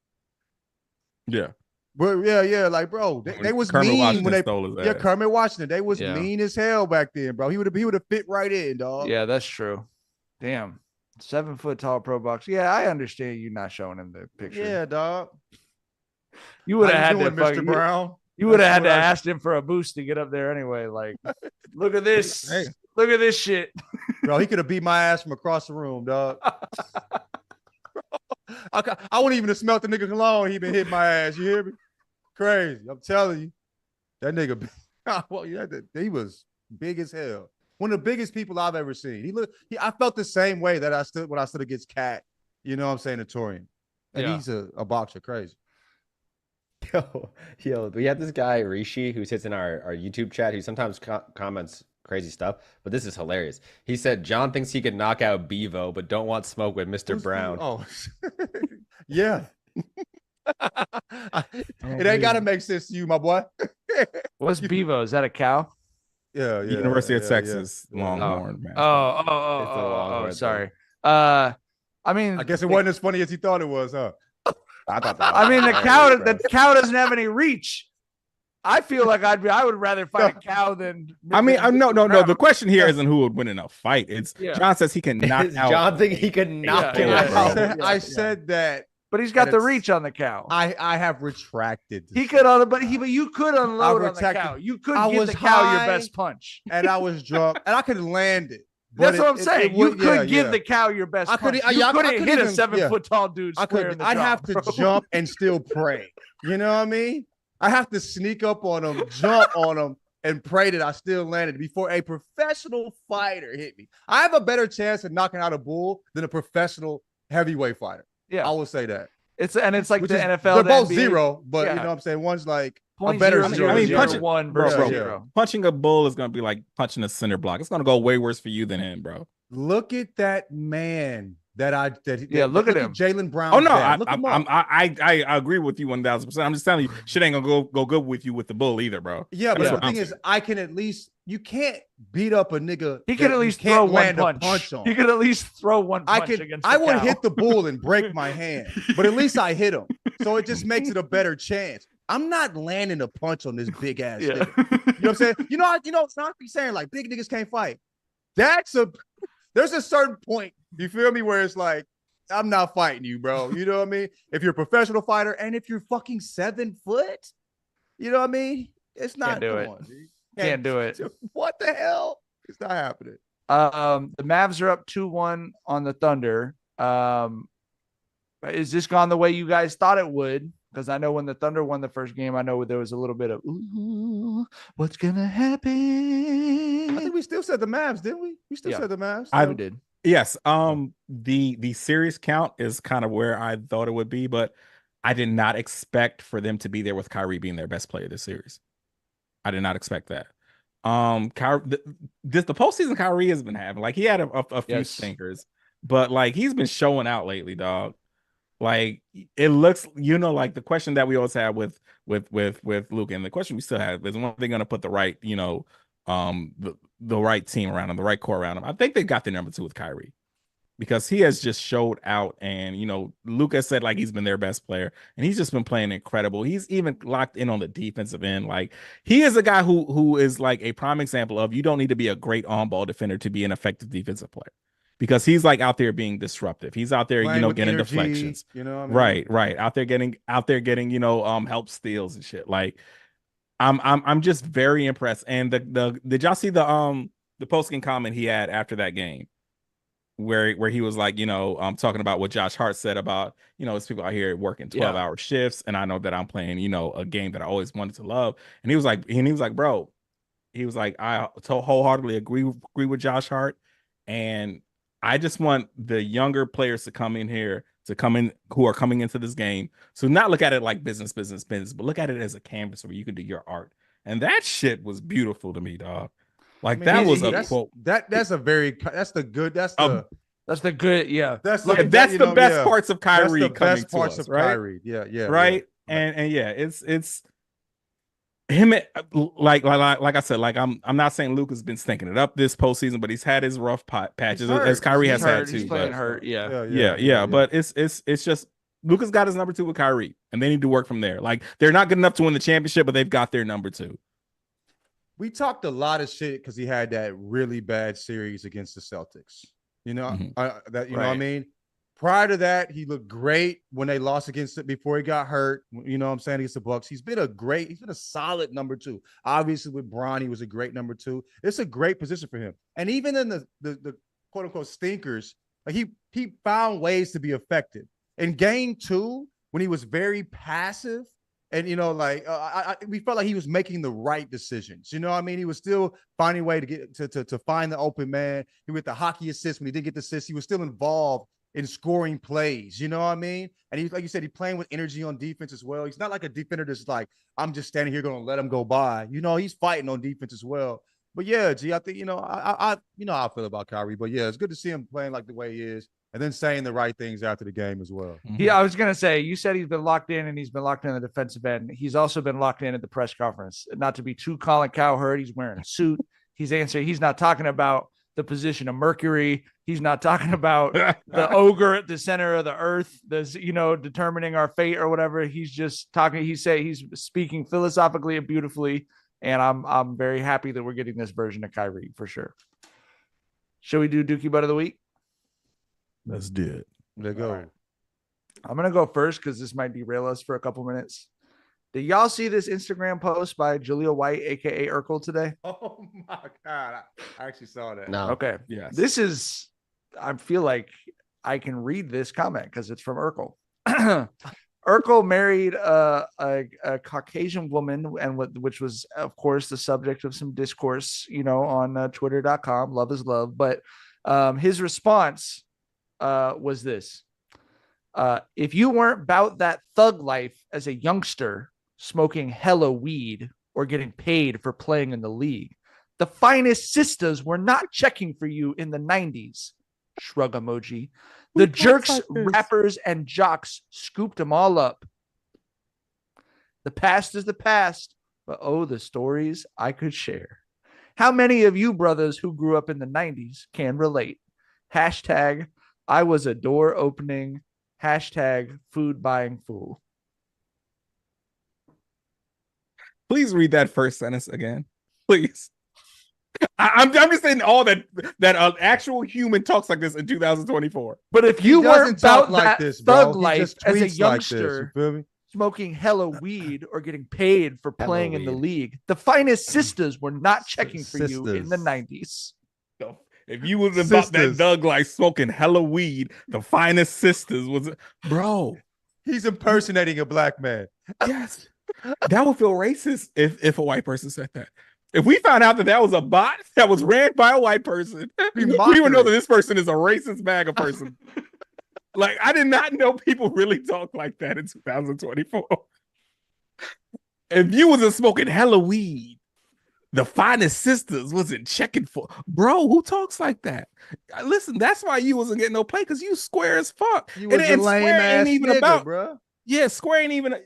Yeah. Bro, yeah. Like, bro, they was Kermit mean Washington when they stole his yeah, ass. Kermit Washington. They was Yeah. mean as hell back then, bro. He would have fit right in, dog. Yeah, that's true. Damn. 7 foot tall pro boxer. Yeah, I understand you not showing him the picture. Yeah, dog. You would have How had you to doing, Mr. fucking, Brown. you would have That's had to what I- ask him for a boost to get up there anyway. Like, look at this. Hey. Look at this shit. Bro, he could have beat my ass from across the room, dog. I wouldn't even have smelt the nigga cologne. He been hitting my ass. You hear me? Crazy. I'm telling you. That nigga, well, yeah, he was big as hell. One of the biggest people I've ever seen. I felt the same way that I stood when I stood against Cat. You know what I'm saying? Torian. And Yeah. he's a boxer. Crazy. Yo, we have this guy Rishi who sits in our YouTube chat who sometimes comments crazy stuff, but this is hilarious. He said John thinks he could knock out Bevo, but don't want smoke with Mr. Who's Brown. Oh, yeah. It ain't got to make sense to you, my boy. What's Bevo? Is that a cow? Yeah. University of yeah, Texas yeah. Longhorn, man. Oh, It's a long word, sorry. I mean, I guess it wasn't as funny as he thought it was, huh? I thought that. I mean, the hilarious, cow bro. doesn't have any reach. I feel like I would rather fight a cow than. I mean, no. Brown. The question here isn't who would win in a fight. It's Yeah. John says he can knock Does out. John think he could knock him yeah, out? bro. I said that. But he's got And the it's- reach on the cow. I have retracted. He could but you could unload on the protected- cow. You could I give was the cow your high. best punch. and I was drunk, and I could land it. That's But what I'm saying. You would- could give yeah. the cow your best I punch. couldn't- You I couldn't couldn't hit a even- 7 foot tall dude I square in could. the I'd jaw, have to bro. jump and still pray. You know what I mean? I have to sneak up on him, jump on him, and pray that I still landed before a professional fighter hit me. I have a better chance of knocking out a bull than a professional heavyweight fighter. Yeah, I will say that. it's like Which the is- NFL. They're the both NBA. zero, but Yeah. you know what I'm saying? One's like Point a better zero, zero. I mean, zero, punch it- one Bro, versus bro. zero. Punching a bull is going to be like punching a center block. It's going to go way worse for you than him, bro. Look at that man that look at him. Jaylen Brown. Oh no, Look him up. I agree with you 1000%. I'm just telling you, shit ain't gonna go good with you with the bull either, bro. Yeah, but That's the what I'm thing is, saying. I can at least you can't beat up a nigga. He could that at you least can't throw one land a punch. punch on. He could at least throw one I punch could. against. I the would cow. hit the bull and break my hand, but at least I hit him. So it just makes it a better chance. I'm not landing a punch on this big ass Yeah. nigga. You know what I'm saying? It's not be saying like big niggas can't fight. There's a certain point, you feel me, where it's like, I'm not fighting you, bro. You know what I mean? If you're a professional fighter and if you're fucking 7 foot, you know what I mean? It's not. Can't do come it. on, dude. Can't do it. What the hell? It's not happening. The Mavs are up 2-1 on the Thunder. Is this gone the way you guys thought it would? Because I know when the Thunder won the first game, I know there was a little bit of, ooh, what's gonna happen? I think we still said the Mavs, didn't we? We still Yeah. said the Mavs. I did. Yes. The series count is kind of where I thought it would be, but I did not expect for them to be there with Kyrie being their best player this series. I did not expect that. Kyrie, the postseason Kyrie has been having, like he had a few Yes. stinkers, but like he's been showing out lately, dog. Like it looks, like the question that we always have with Luke, and the question we still have is when they're going to put the right, the right team around him, the right core around him. I think they got the number 2 with Kyrie because he has just showed out, and Lucas said like he's been their best player, and he's just been playing incredible. He's even locked in on the defensive end. Like he is a guy who is like a prime example of you don't need to be a great on-ball defender to be an effective defensive player. Because he's like out there being disruptive. He's out there, Playing with getting energy, deflections. You know what I mean? Right. Out there getting, help steals and shit. Like, I'm just very impressed. And did y'all see the post-game comment he had after that game? where he was like, talking about what Josh Hart said about, there's people out here working 12-hour shifts, and I know that I'm playing, a game that I always wanted to love. And he was like, bro, he was like, I wholeheartedly agree with Josh Hart, and I just want the younger players to come in who are coming into this game. So not look at it like business, but look at it as a canvas where you can do your art. And that shit was beautiful to me, dog. Like, that was a quote. That's the good parts of Kyrie. That's the best parts of Kyrie. Yeah. Right. Yeah. And yeah, it's him. Like I said, like I'm not saying Luka's been stinking it up this postseason, but he's had his rough patches as Kyrie has had too. He's playing hurt. Yeah. But it's just Luka's got his number 2 with Kyrie, and they need to work from there. Like, they're not good enough to win the championship, but they've got their number 2. We talked a lot of shit because he had that really bad series against the Celtics. You know what I mean? Prior to that, he looked great when they lost against it before he got hurt. You know what I'm saying? Against the Bucks. He's been a solid number 2. Obviously, with Bron, he was a great number 2. It's a great position for him. And even in the quote unquote stinkers, like he found ways to be effective. In game 2, when he was very passive, and, we felt like he was making the right decisions. You know what I mean? He was still finding a way to get to find the open man. He with the hockey assist. When he didn't get the assist, he was still involved in scoring plays. You know what I mean? And he, like you said, he's playing with energy on defense as well. He's not like a defender that's like, I'm just standing here going to let him go by. He's fighting on defense as well. But yeah, G, I think, I how I feel about Kyrie. But yeah, it's good to see him playing like the way he is. And then saying the right things after the game as well. Yeah, I was going to say, you said he's been locked in, and he's been locked in the defensive end. He's also been locked in at the press conference. Not to be too Colin Cowherd, he's wearing a suit. He's answering. He's not talking about the position of Mercury. He's not talking about the ogre at the center of the earth, determining our fate or whatever. He's just talking. He's speaking philosophically and beautifully. And I'm very happy that we're getting this version of Kyrie for sure. Shall we do Dookie Butt of the Week? Let's do it. Let's go. Right. I'm going to go first because this might derail us for a couple minutes. Did y'all see this Instagram post by Jaleel White, a.k.a. Urkel, today? Oh, my God. I actually saw that. No. Okay. Yes. This is, I feel like I can read this comment because it's from Urkel. Urkel married a Caucasian woman, which was, of course, the subject of some discourse, on twitter.com. Love is love. But his response was this: if you weren't about that thug life as a youngster, smoking hella weed or getting paid for playing in the league, the finest sisters were not checking for you in the 90s. Shrug emoji. The jerks, rappers, and jocks scooped them all up. The past is the past, but oh, the stories I could share. How many of you brothers who grew up in the 90s can relate? Hashtag I was a door opening. Hashtag food buying fool. Please read that first sentence again, please. I'm just saying all that an actual human talks like this in 2024. But if you weren't about like that this, thug bro. life as a youngster, like this, you feel me? smoking hella weed or getting paid for playing in the league, the finest sisters were not checking for you in the 90s. If you was about that thug life, smoking hella weed, the finest sisters was, bro. He's impersonating a black man. Yes, that would feel racist if a white person said that. If we found out that was a bot that was ran by a white person, we would know that this person is a racist bag of person. Like, I did not know people really talk like that in 2024. If you wasn't smoking hella weed, the finest sisters wasn't checking for, bro. Who talks like that? Listen, that's why you wasn't getting no play, because you square as fuck. You was a lame ass nigga, bro. Yeah, square ain't even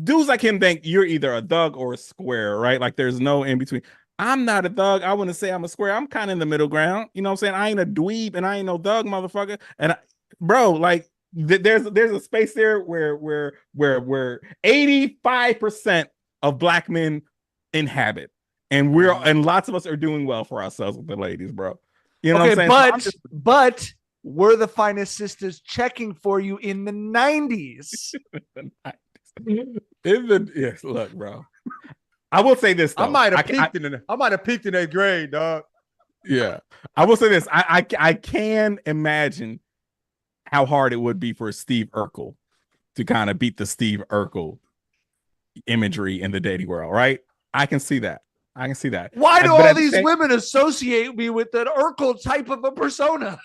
dudes like him think you're either a thug or a square, right? Like, there's no in between. I'm not a thug. I wouldn't say I'm a square. I'm kind of in the middle ground. You know what I'm saying? I ain't a dweeb and I ain't no thug, motherfucker. And bro, like, there's a space there where 85% of black men inhabit, and lots of us are doing well for ourselves with the ladies, bro. You know what I'm saying? But were the finest sisters checking for you in the 90s? Yes, look, bro. I will say this though. I might have peaked in 8th grade, dog. Yeah. I will say this. I can imagine how hard it would be for Steve Urkel to kind of beat the Steve Urkel imagery in the dating world, right? I can see that. Why do But all at the these same- women associate me with an Urkel type of a persona?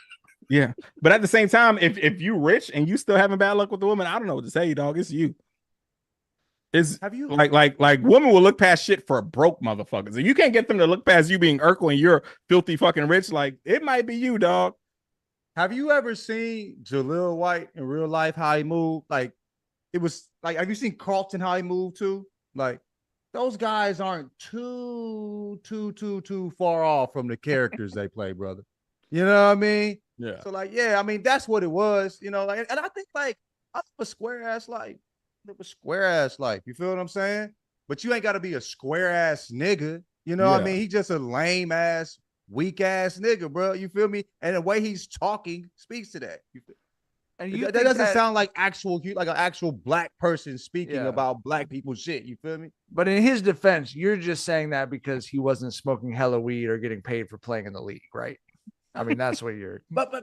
Yeah. But at the same time, if you rich and you still having bad luck with the woman, I don't know what to say, dog. It's you. It's Have you like women will look past shit for broke motherfuckers. If you can't get them to look past you being Urkel and you're filthy fucking rich, like it might be you, dog. Have you ever seen Jaleel White in real life? How he moved? Like it was like. Have you seen Carlton how he moved too? Like those guys aren't too far off from the characters they play, brother. You know what I mean? Yeah. So like, yeah, I mean that's what it was. You know, like, and I think like I live a square ass life. Live a square ass life. You feel what I'm saying? But you ain't got to be a square ass nigga. You know what I Yeah. mean? He just a lame ass, weak ass nigga, bro. You feel me? And the way he's talking speaks to that. And That doesn't sound like like an actual black person speaking about black people shit. You feel me? But in his defense, you're just saying that because he wasn't smoking hella weed or getting paid for playing in the league, right? I mean, that's what you're. But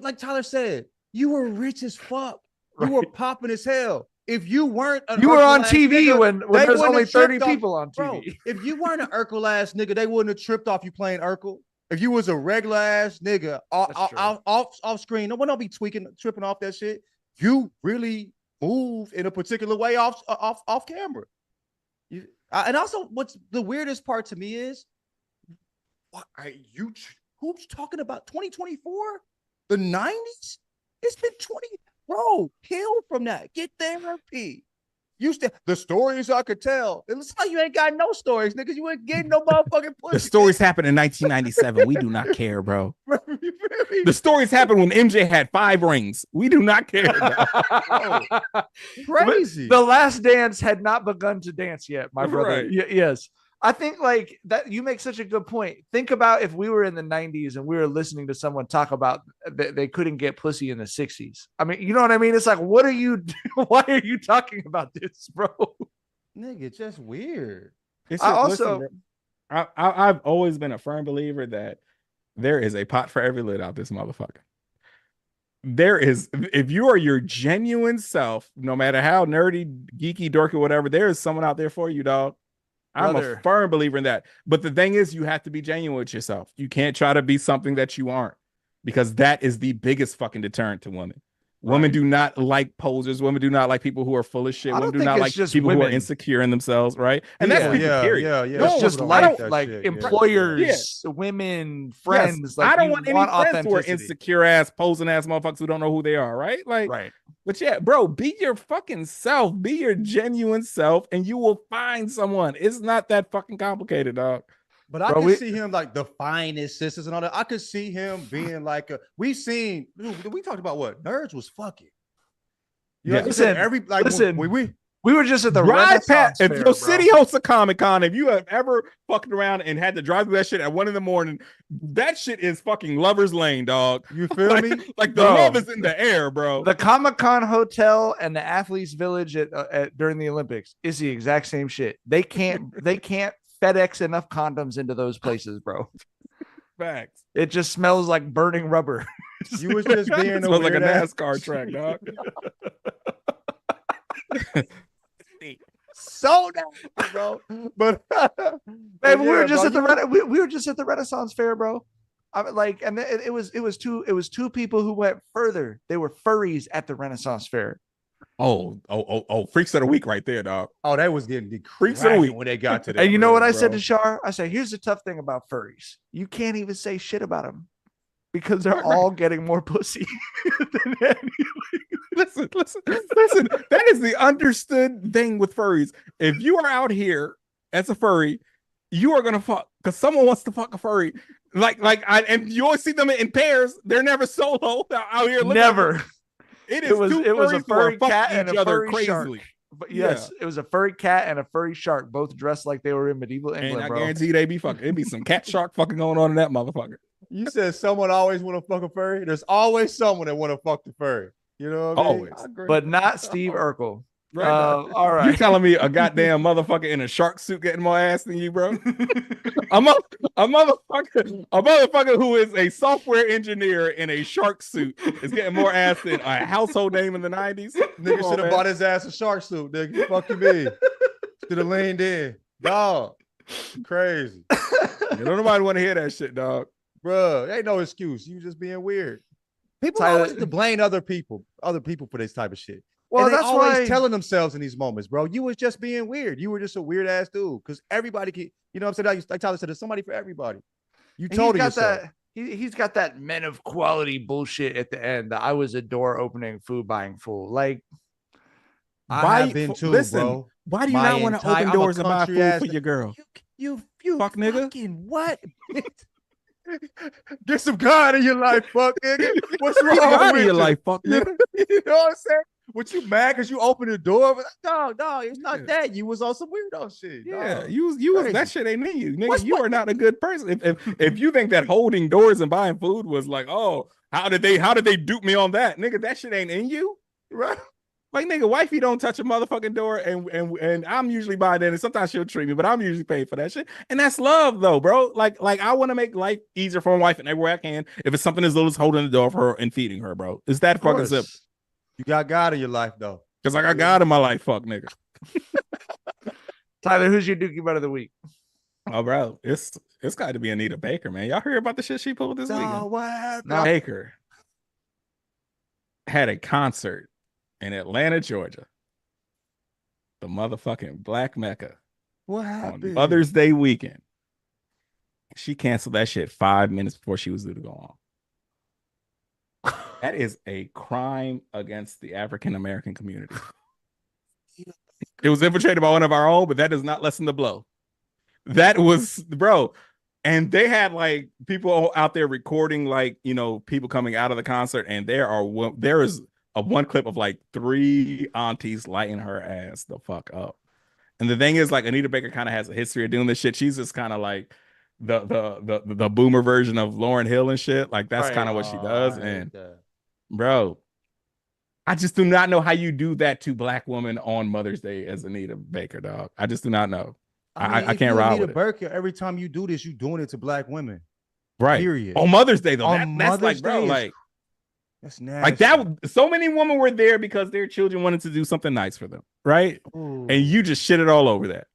like Tyler said, you were rich as fuck. You were popping as hell. If you weren't, You were on Urkel-ass TV nigga, when they there's wouldn't only have 30 tripped off- people on TV. Bro, if you weren't an Urkel ass nigga, they wouldn't have tripped off you playing Urkel. If you was a regular ass nigga off screen, no one don't be tripping off that shit. You really move in a particular way off camera. And also, what's the weirdest part to me is, what are you? Who's talking about 2024? The 90s? It's been 20. Bro, heal from that. Get therapy. The stories I could tell. It looks like you ain't got no stories, niggas. You ain't getting no motherfucking pussy. The stories happened in 1997. We do not care, bro. You feel me? The stories happened when MJ had 5 rings. We do not care. dog. Crazy. The Last Dance had not begun to dance yet, my brother. Right. Yes. I think like that you make such a good point. Think about if we were in the 90s and we were listening to someone talk about they couldn't get pussy in the 60s. I mean, you know what I mean? It's like, what are you why are you talking about this, bro? Nigga, just weird. It's I just- also- listen, bro, I've always been a firm believer that there is a pot for every lid out this motherfucker. There is, if you are your genuine self, no matter how nerdy, geeky, dorky, whatever, there is someone out there for you, dog. I'm Brother. a firm believer in that. But the thing is, you have to be genuine with yourself. You can't try to be something that you aren't, because that is the biggest fucking deterrent to women. Women do not like posers. Women do not like people who are full of shit. I don't Women do think not it's like just people who are women. insecure in themselves, right? And that's people, period. Yeah. It's just I don't like that shit, yeah. employers, women, friends. Yes, Like I don't you want any friends who are authenticity. insecure ass, posing ass motherfuckers who don't know who they are, right? Like, Right. but yeah, bro, be your fucking self, be your genuine self, and you will find someone. It's not that fucking complicated, dog. But I Bro, could we- see him like the finest sisters and all that. I could see him being like we talked about what nerds was fucking. You know, Yeah. Listen, we we were just at the Drive Renaissance past, if Fair, your bro. city hosts a Comic Con, if you have ever fucked around and had to drive through that shit at 1 a.m, that shit is fucking lover's lane, dog. you feel me? Like the Bro. love is in the air, bro. The Comic-Con hotel and the Athletes Village at during the Olympics is the exact same shit. They can't FedEx enough condoms into those places, bro. Facts. It just smells like burning rubber. You was just being It a smells like a weird ass- NASCAR track, dog. so nasty, bro. But Man, we were just bro, at the we were just at the Renaissance Fair, bro. And it was two people who went further. They were furries at the Renaissance Fair. Oh, freaks of the week right there, dog. Oh, they was getting the Freaks of the week. when they got to that. And you know what I bro. said to Shar? I said, here's the tough thing about furries. You can't even say shit about them because they're all getting more pussy than any. Listen. That is the understood thing with furries. If you are out here as a furry, you are gonna fuck because someone wants to fuck a furry. And you always see them in pairs. They're never solo out here. looking Never. at them. It is It was two a furries who are furry cat fucking and each a other furry crazily. shark. But yes, it was a furry cat and a furry shark, both dressed like they were in medieval And England, I bro. guarantee you they be fucking. It'd be some cat shark fucking going on in that motherfucker. You said someone always want to fuck a furry. There's always someone that want to fuck the furry. You know what I mean? Always. I agree. But not Steve Urkel. All right. You telling me a goddamn motherfucker in a shark suit getting more ass than you, bro? a motherfucker who is a software engineer in a shark suit is getting more ass than a household name in the 90s. Nigga should have bought his ass a shark suit, nigga. Fuck you, me. Should have leaned in. Dog. Crazy. Don't nobody want to hear that shit, dog. Bruh, ain't no excuse. You just being weird. People Tyler, always to blame other people for this type of shit. Well, and they that's always why telling themselves in these moments, bro. You was just being weird. You were just a weird ass dude. Because everybody can, you know what I'm saying? Like Tyler said, there's somebody for everybody. You told yourself. He's got that men of quality bullshit at the end. That I was a door opening, food buying fool. Like, I have been too, bro. Why do you not want to open doors and buy food for your girl? You fuck nigga. What? Get some God in your life, fuck nigga. What's wrong God with in your you? life, fuck nigga. You know what I'm saying? What you mad because you opened the door? No, it's not that. You was on some weirdo shit. Yeah, dog. you was that shit ain't in you, nigga. You are not a good person. If you think that holding doors and buying food was like, oh, how did they dupe me on that, nigga? That shit ain't in you, right? Like, nigga, wifey don't touch a motherfucking door, and I'm usually buying it, and sometimes she'll treat me, but I'm usually paying for that shit. And that's love, though, bro. Like I want to make life easier for my wife in every way I can. If it's something as little as holding the door for her and feeding her, bro. It's that fucking simple. You got God in your life, though. Because I got God in my life, fuck, nigga. Tyler, who's your Dookie Butt of the week? Oh, bro, it's got to be Anita Baker, man. Y'all hear about the shit she pulled this weekend? What happened? Now, Baker had a concert in Atlanta, Georgia, the motherfucking Black Mecca. What happened? On Mother's Day weekend. She canceled that shit 5 minutes before she was due to go on. That is a crime against the African American community. It was infiltrated by one of our own, but that does not lessen the blow. That was, bro. And they had like people out there recording, like, you know, people coming out of the concert, and there is a one clip of like 3 aunties lighting her ass the fuck up. And the thing is, like, Anita Baker kind of has a history of doing this shit. She's just kind of like the boomer version of Lauryn Hill and shit. Like, that's kind of what she does. And bro, I just do not know how you do that to Black women on Mother's Day as Anita Baker, dog. I just do not know. I can't ride with Baker, every time you do this, you doing it to Black women. Right. Period. On Mother's Day, though. On That's Mother's like, bro, Day like, that's nasty. like that. So many women were there because their children wanted to do something nice for them, right? Ooh. And you just shit it all over that.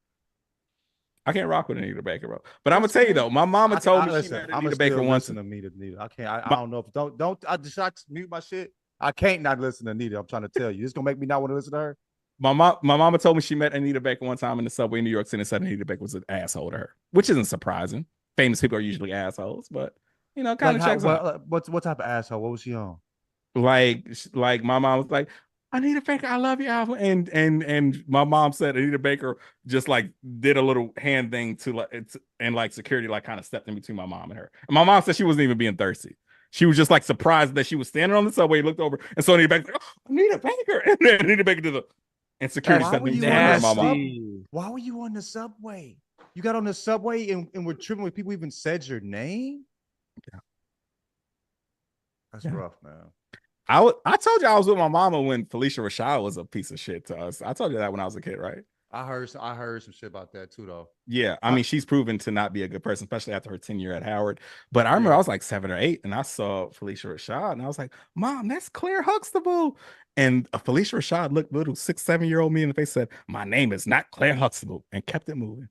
I can't rock with Anita Baker, bro. But I'm gonna tell you though, my mama told me she met Anita Baker once. Anita. I can't. I don't know if don't. I just mute my shit. I can't not listen to Anita. I'm trying to tell you, it's gonna make me not want to listen to her. My mama told me she met Anita Baker one time in the subway in New York City and said Anita Baker was an asshole to her, which isn't surprising. Famous people are usually assholes, but you know, kind of checks out. What type of asshole? What was she on? Like my mom was like, Anita Baker, I love you, Alpha. And my mom said Anita Baker just like did a little hand thing to like security like kind of stepped in between my mom and her. And my mom said she wasn't even being thirsty. She was just like surprised that she was standing on the subway, looked over, and so Anita Baker like, oh, Anita Baker. And then Anita Baker did and security stepped in between her and my mom. Why were you on the subway? You got on the subway and were tripping with people even said your name? Yeah. That's rough, man. I told you I was with my mama when Felicia Rashad was a piece of shit to us. I told you that when I was a kid, right? I heard some shit about that too, though. Yeah, I mean, she's proven to not be a good person, especially after her tenure at Howard. But I remember I was like 7 or 8, and I saw Felicia Rashad, and I was like, "Mom, that's Claire Huxtable." And Felicia Rashad looked little 6, 7-year-old me in the face, said, "My name is not Claire Huxtable," and kept it moving.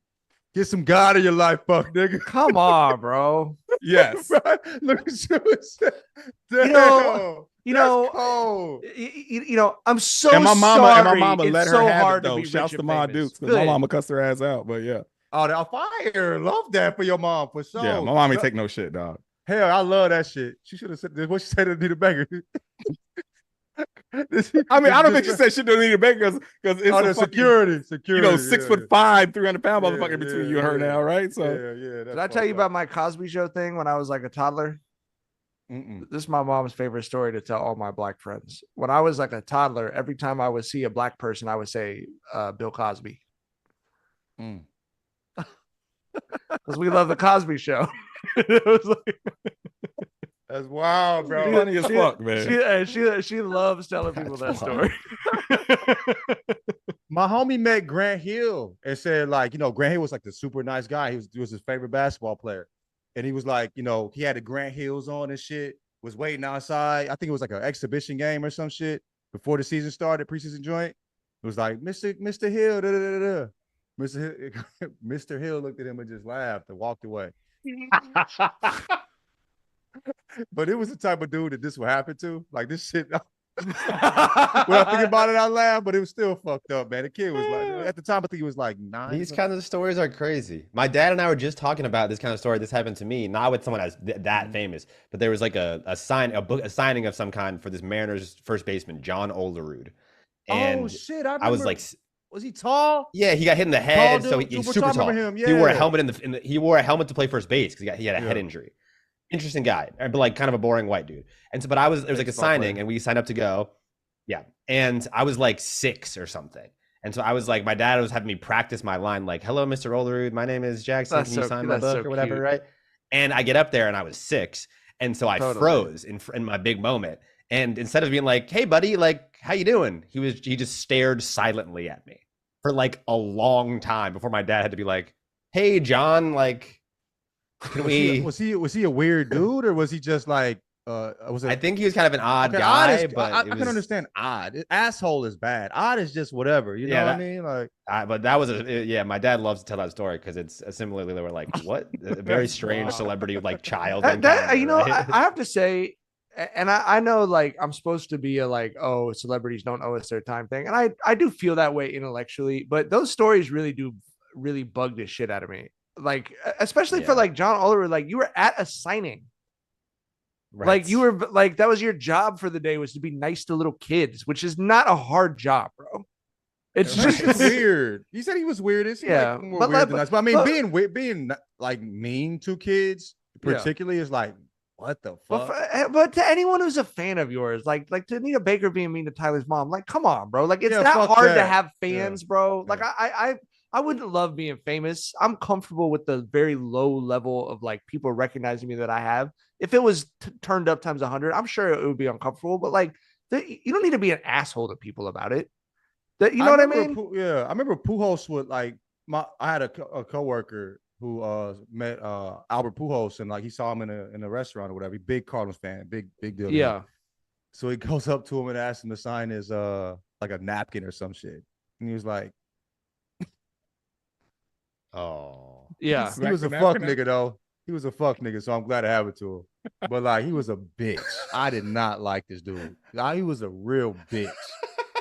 Get some God in your life, fuck nigga. Come on, bro. Yes. Right? Look at you. Damn. You know, I'm so and my mama, sorry. And my mama let her so have hard it, though. Shouts to Ma Dukes, because my mama cussed her ass out, but yeah. Oh, that fire. Love that for your mom, for sure. Yeah, my mom ain't take no shit, dog. Hell, I love that shit. She should have said what she said to Anita Baker. I mean, I don't think she said shit to Anita Baker because it's the security. You know, 6'5", 300-pound motherfucker between you and her now, right? So yeah. Did I tell you about my Cosby Show thing when I was like a toddler? This is my mom's favorite story to tell all my Black friends. When I was like a toddler, every time I would see a Black person, I would say Bill Cosby. Because we love the Cosby Show. It was like, that's wild, bro. Funny as fuck, man. She loves telling people that story. My homie met Grant Hill and said, like, Grant Hill was like the super nice guy. He was his favorite basketball player. And he was like, he had the Grant Hills on and shit, was waiting outside. I think it was like an exhibition game or some shit before the season started, preseason joint. It was like, Mr. Hill, da, da, da, da. Mr. Hill looked at him and just laughed and walked away. But it was the type of dude that this would happen to. Like, this shit. When I think about it, I laugh, but it was still fucked up, man. The kid was like, at the time, I think he was like 9. These kinds of stories are crazy. My dad and I were just talking about this kind of story. This happened to me, not with someone as that famous, but there was like a signing of some kind for this Mariners first baseman, John Olerud. And oh shit! I was like, was he tall? Yeah, he got hit in the head, Tall so dude. he's Super super tall. tall. Him. Yeah. He wore a helmet he wore a helmet to play first base because he had a head Yeah. injury. Interesting guy, but like kind of a boring white dude. And so, but there was like a signing, and we signed up to go. Yeah, and I was like 6 or something. And so I was like, my dad was having me practice my line, like, "Hello, Mr. Olerud. My name is Jackson. Can you sign my book or whatever?" Cute. Right? And I get up there, and I was 6, and so I froze in my big moment. And instead of being like, "Hey, buddy, like, how you doing?" He just stared silently at me for like a long time before my dad had to be like, "Hey, John, like, can we?" Was he a weird dude, or was he just like? I think he was kind of an odd okay, guy, but I can understand odd. Asshole is bad. Odd is just whatever. You know what I mean? Like, but that was my dad loves to tell that story because it's similarly they were like, what a very strange celebrity like child. I have to say, and I know like I'm supposed to be a like, oh, celebrities don't owe us their time thing, and I do feel that way intellectually, but those stories really bug the shit out of me. Like, especially for like John Olerud, like you were at a signing. Right. Like you were like that was your job for the day was to be nice to little kids, which is not a hard job, bro. It's just weird. You said he was weird. Is he like more weird than us? But I mean, being like mean to kids, particularly, is like what the fuck. But to anyone who's a fan of yours, like to Anita Baker being mean to Tyler's mom, like come on, bro. Like it's not hard to have fans, bro. Like I wouldn't love being famous. I'm comfortable with the very low level of like people recognizing me that I have. If it was turned up times 100, I'm sure it would be uncomfortable. But like, you don't need to be an asshole to people about it. You know what I mean? I remember Pujols would like I had a coworker who met Albert Pujols and like he saw him in a restaurant or whatever. He big Cardinals fan, big deal. Yeah. So he goes up to him and asks him to sign his like a napkin or some shit, and he was like, "Oh, yeah." He was a fuck nigga though. He was a fuck nigga, so I'm glad to have it to him. But like, he was a bitch. I did not like this dude. He was a real bitch.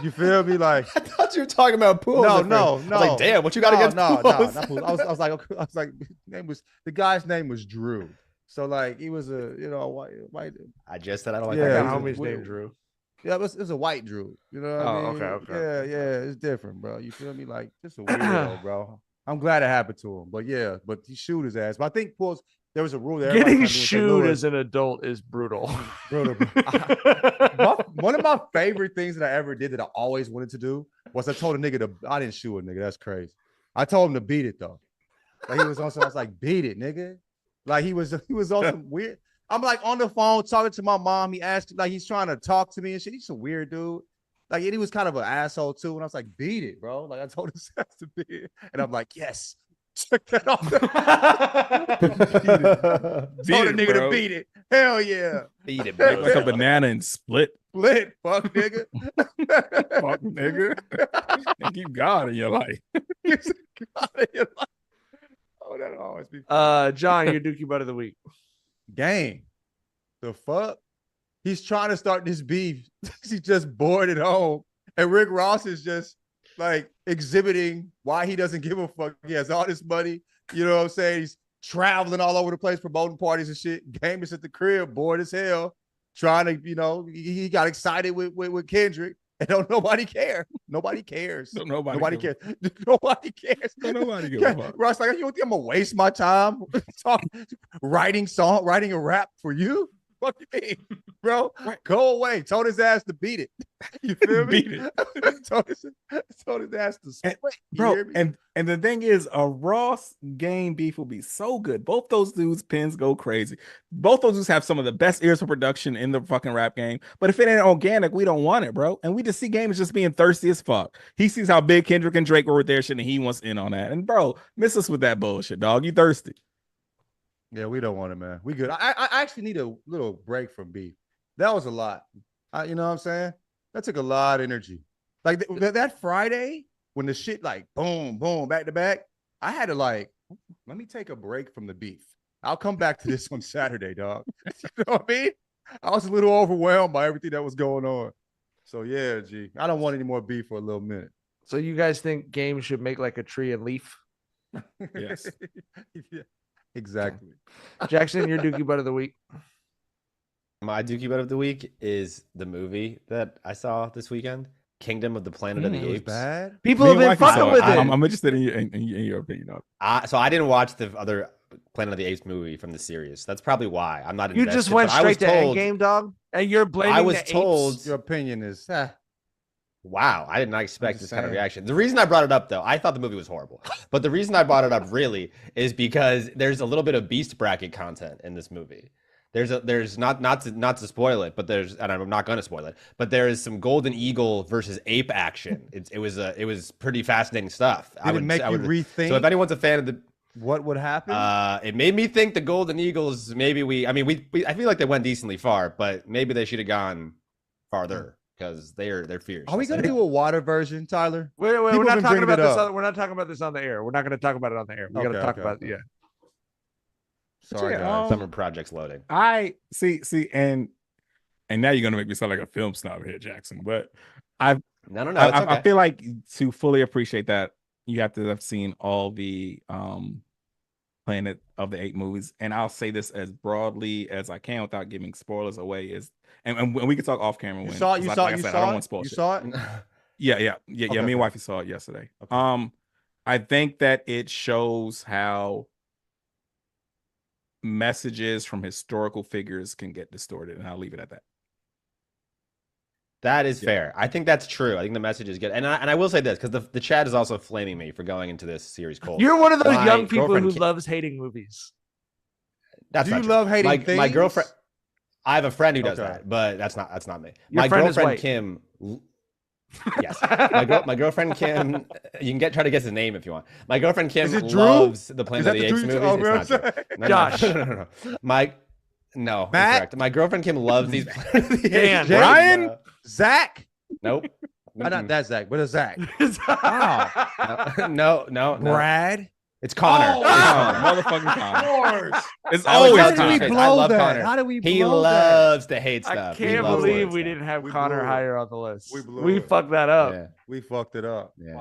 You feel me? Like, I thought you were talking about Pujols. No. I was like, damn, what you got against Pujols? No, not Pujols. I was like, the guy's name was Drew. So like, he was a white. I just said I don't like that. Yeah, homie's name Drew. Yeah, it was a white Drew. You know what I mean? Okay. Yeah, it's different, bro. You feel me? Like, just a weirdo, bro. I'm glad it happened to him, but he shoot his ass. But I think there was a rule there. Getting shooed as an adult is brutal. One of my favorite things that I ever did that I always wanted to do was I told a nigga I didn't shoot a nigga. That's crazy. I told him to beat it though. Like he was on some, I was like, beat it, nigga. Like he was on some weird. I'm like on the phone talking to my mom. He asked, like he's trying to talk to me and shit. He's a weird dude. Like, and he was kind of an asshole too. And I was like, beat it, bro. Like I told his ass to beat it. And I'm like, yes. Check that off. Told a nigga to beat it. Hell yeah. Beat it, bro. Like a banana and split. Split, fuck nigga. Fuck nigga. And keep God in your life. Oh, that'll always be John, your Dookie Butt of the Week. Game. The fuck? He's trying to start this beef. He's just bored at home. And Rick Ross is just like exhibiting why he doesn't give a fuck. He has all this money. You know what I'm saying? He's traveling all over the place, promoting parties and shit. Game is at the crib, bored as hell. Trying to, he got excited with Kendrick. And don't nobody care. Nobody cares. Nobody cares. Nobody cares. Nobody gives a fuck. Ross, like, you think I'm gonna waste my time writing a rap for you? fuck you mean, bro? Go away. Told his ass to beat it. You feel me? Beat it. told his ass to split. You Bro, hear me? and the thing is, a Ross game beef will be so good. Both those dudes' pins go crazy. Both those dudes have some of the best ears for production in the fucking rap game. But if it ain't organic, we don't want it, bro. And we just see Game is just being thirsty as fuck. He sees how big Kendrick and Drake were with their shit, and he wants in on that. And bro, miss us with that bullshit, dog. You thirsty? Yeah, we don't want it, man. We good. I actually need a little break from beef. That was a lot. You know what I'm saying? That took a lot of energy. Like that Friday when the shit like boom, boom, back to back, I had to like, let me take a break from the beef. I'll come back to this on Saturday, dog. You know what I mean? I was a little overwhelmed by everything that was going on. So yeah, G, I don't want any more beef for a little minute. So you guys think Game should make like a tree and leaf? Yes. Yeah, exactly. Jackson, your Dookie Butt of the week. My Dookie Butt of the week is the movie that I saw this weekend, Kingdom of the Planet of the It was Apes. bad. People Me have and been wifey fucking saw with it. I'm interested in your opinion of it. So I didn't watch the other Planet of the Apes movie from the series. That's probably why I'm not You invested. just went but I was straight to told, Endgame, dog, and you're blaming I was the apes? told. Your opinion is Wow, I did not expect just this kind of saying. reaction. The reason I brought it up, though, I thought the movie was horrible. But the reason I brought it up really is because there's a little bit of beast bracket content in this movie. There's not to spoil it, but and I'm not going to spoil it, but there is some golden eagle versus ape action. It was pretty fascinating stuff. Did it make you rethink? So if anyone's a fan of the, what would happen? it made me think the golden eagles maybe I feel like they went decently far, but maybe they should have gone farther because they're fierce. Are we gonna do a water version, Tyler? Wait, People we're have not been talking bringing about it this. up. We're not talking about this on the air. We're not going to talk about it on the air. We got to Okay, talk okay, about okay. yeah. Sorry, Yeah, guys. Summer project's loading. I see, and now you're gonna make me sound like a film snob here, Jackson. But I No, it's okay. I feel like to fully appreciate that, you have to have seen all the Planet of the Apes movies. And I'll say this as broadly as I can without giving spoilers away. And we can talk off camera. You when, saw it. 'cause You like saw I it. You said, I don't saw want it. spoil You shit. saw it. Yeah. Okay, Me and okay. wifey saw it yesterday. Okay. I think that it shows how messages from historical figures can get distorted, and I'll leave it at that. That is fair. I think that's true. I think the message is good. And I will say this, because the chat is also flaming me for going into this series cold. You're one of those My young people girlfriend who loves hating movies. That's Do not you true. love hating my things? girlfriend. I have a friend who does Okay. that, but that's not me. Your My friend is girlfriend white. Kim. Yes, my girlfriend Kim. You can try to guess his name if you want. My girlfriend Kim Is it Drew? loves the Is Planet that of the the Apes Drew? movies. Oh, It's not Drew. No, Josh. No. No, Matt? incorrect. My girlfriend Kim loves these. Planet of the Dan. Apes. Brian? Zach? Nope. Not that Zach, but a Zach. No. Brad? It's Connor. Oh, It's Connor. Motherfucking Connor. It's That was always How his did we face. Connor. I blow love that? Connor. How did we He blow that? loves to hate I stuff. He can't loves to hate believe we stuff. didn't have We Connor blew it. higher on the list. We blew We it. fucked that up. Yeah, We fucked it up. yeah.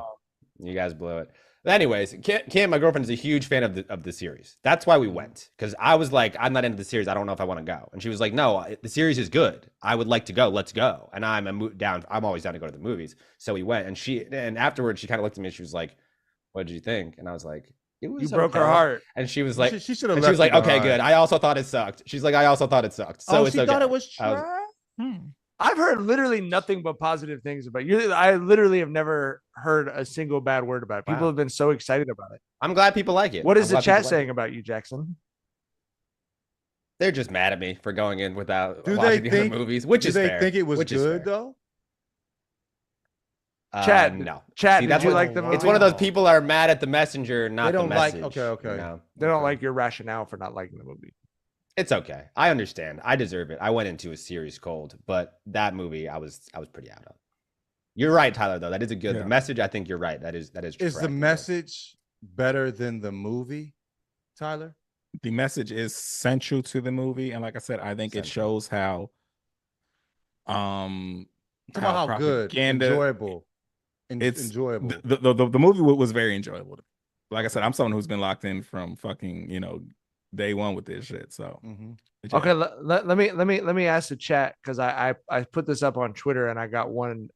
You guys blew it. But anyways, Kim, my girlfriend, is a huge fan of the series. That's why we went. Because I was like, I'm not into the series. I don't know if I want to go. And she was like, no, the series is good. I would like to go. Let's go. And I'm down. I'm always down to go to the movies. So we went. And afterwards, she kind of looked at me and she was like, what did you think? And I was like, it was You broke her okay. heart. And she was like, She should have and she was left like, you okay, behind. good. I also thought it sucked. She's like, I also thought it sucked. So Oh, it's she okay. thought it was I was- trash? I've heard literally nothing but positive things about you. I literally have never heard a single bad word about it. People Wow. have been so excited about it. I'm glad people like it. What is I'm the glad people chat like saying it. about you, Jackson? They're just mad at me for going in without Do they watching the think- other movies, which Did is they fair. think it was which is good fair. though? Chat, No. Chat, See, did that's you what- like the movie? It's one of those people are mad at the messenger, not They don't the like- message. okay. you know? They don't Okay. like your rationale for not liking the movie. It's okay. I understand. I deserve it. I went into a series cold, but that movie I was pretty out of. You're right, Tyler, though. That is a good Yeah. the message. I think you're right. That is Is correct. the message better than the movie, Tyler? The message is central to the movie, and like I said, I think it Central. shows how Talk about how good, propaganda- enjoyable, it's enjoyable. the movie was very enjoyable. Like I said, I'm someone who's been locked in from fucking day one with this shit. So Mhm. yeah. Okay, let me ask the chat because I put this up on Twitter and I got one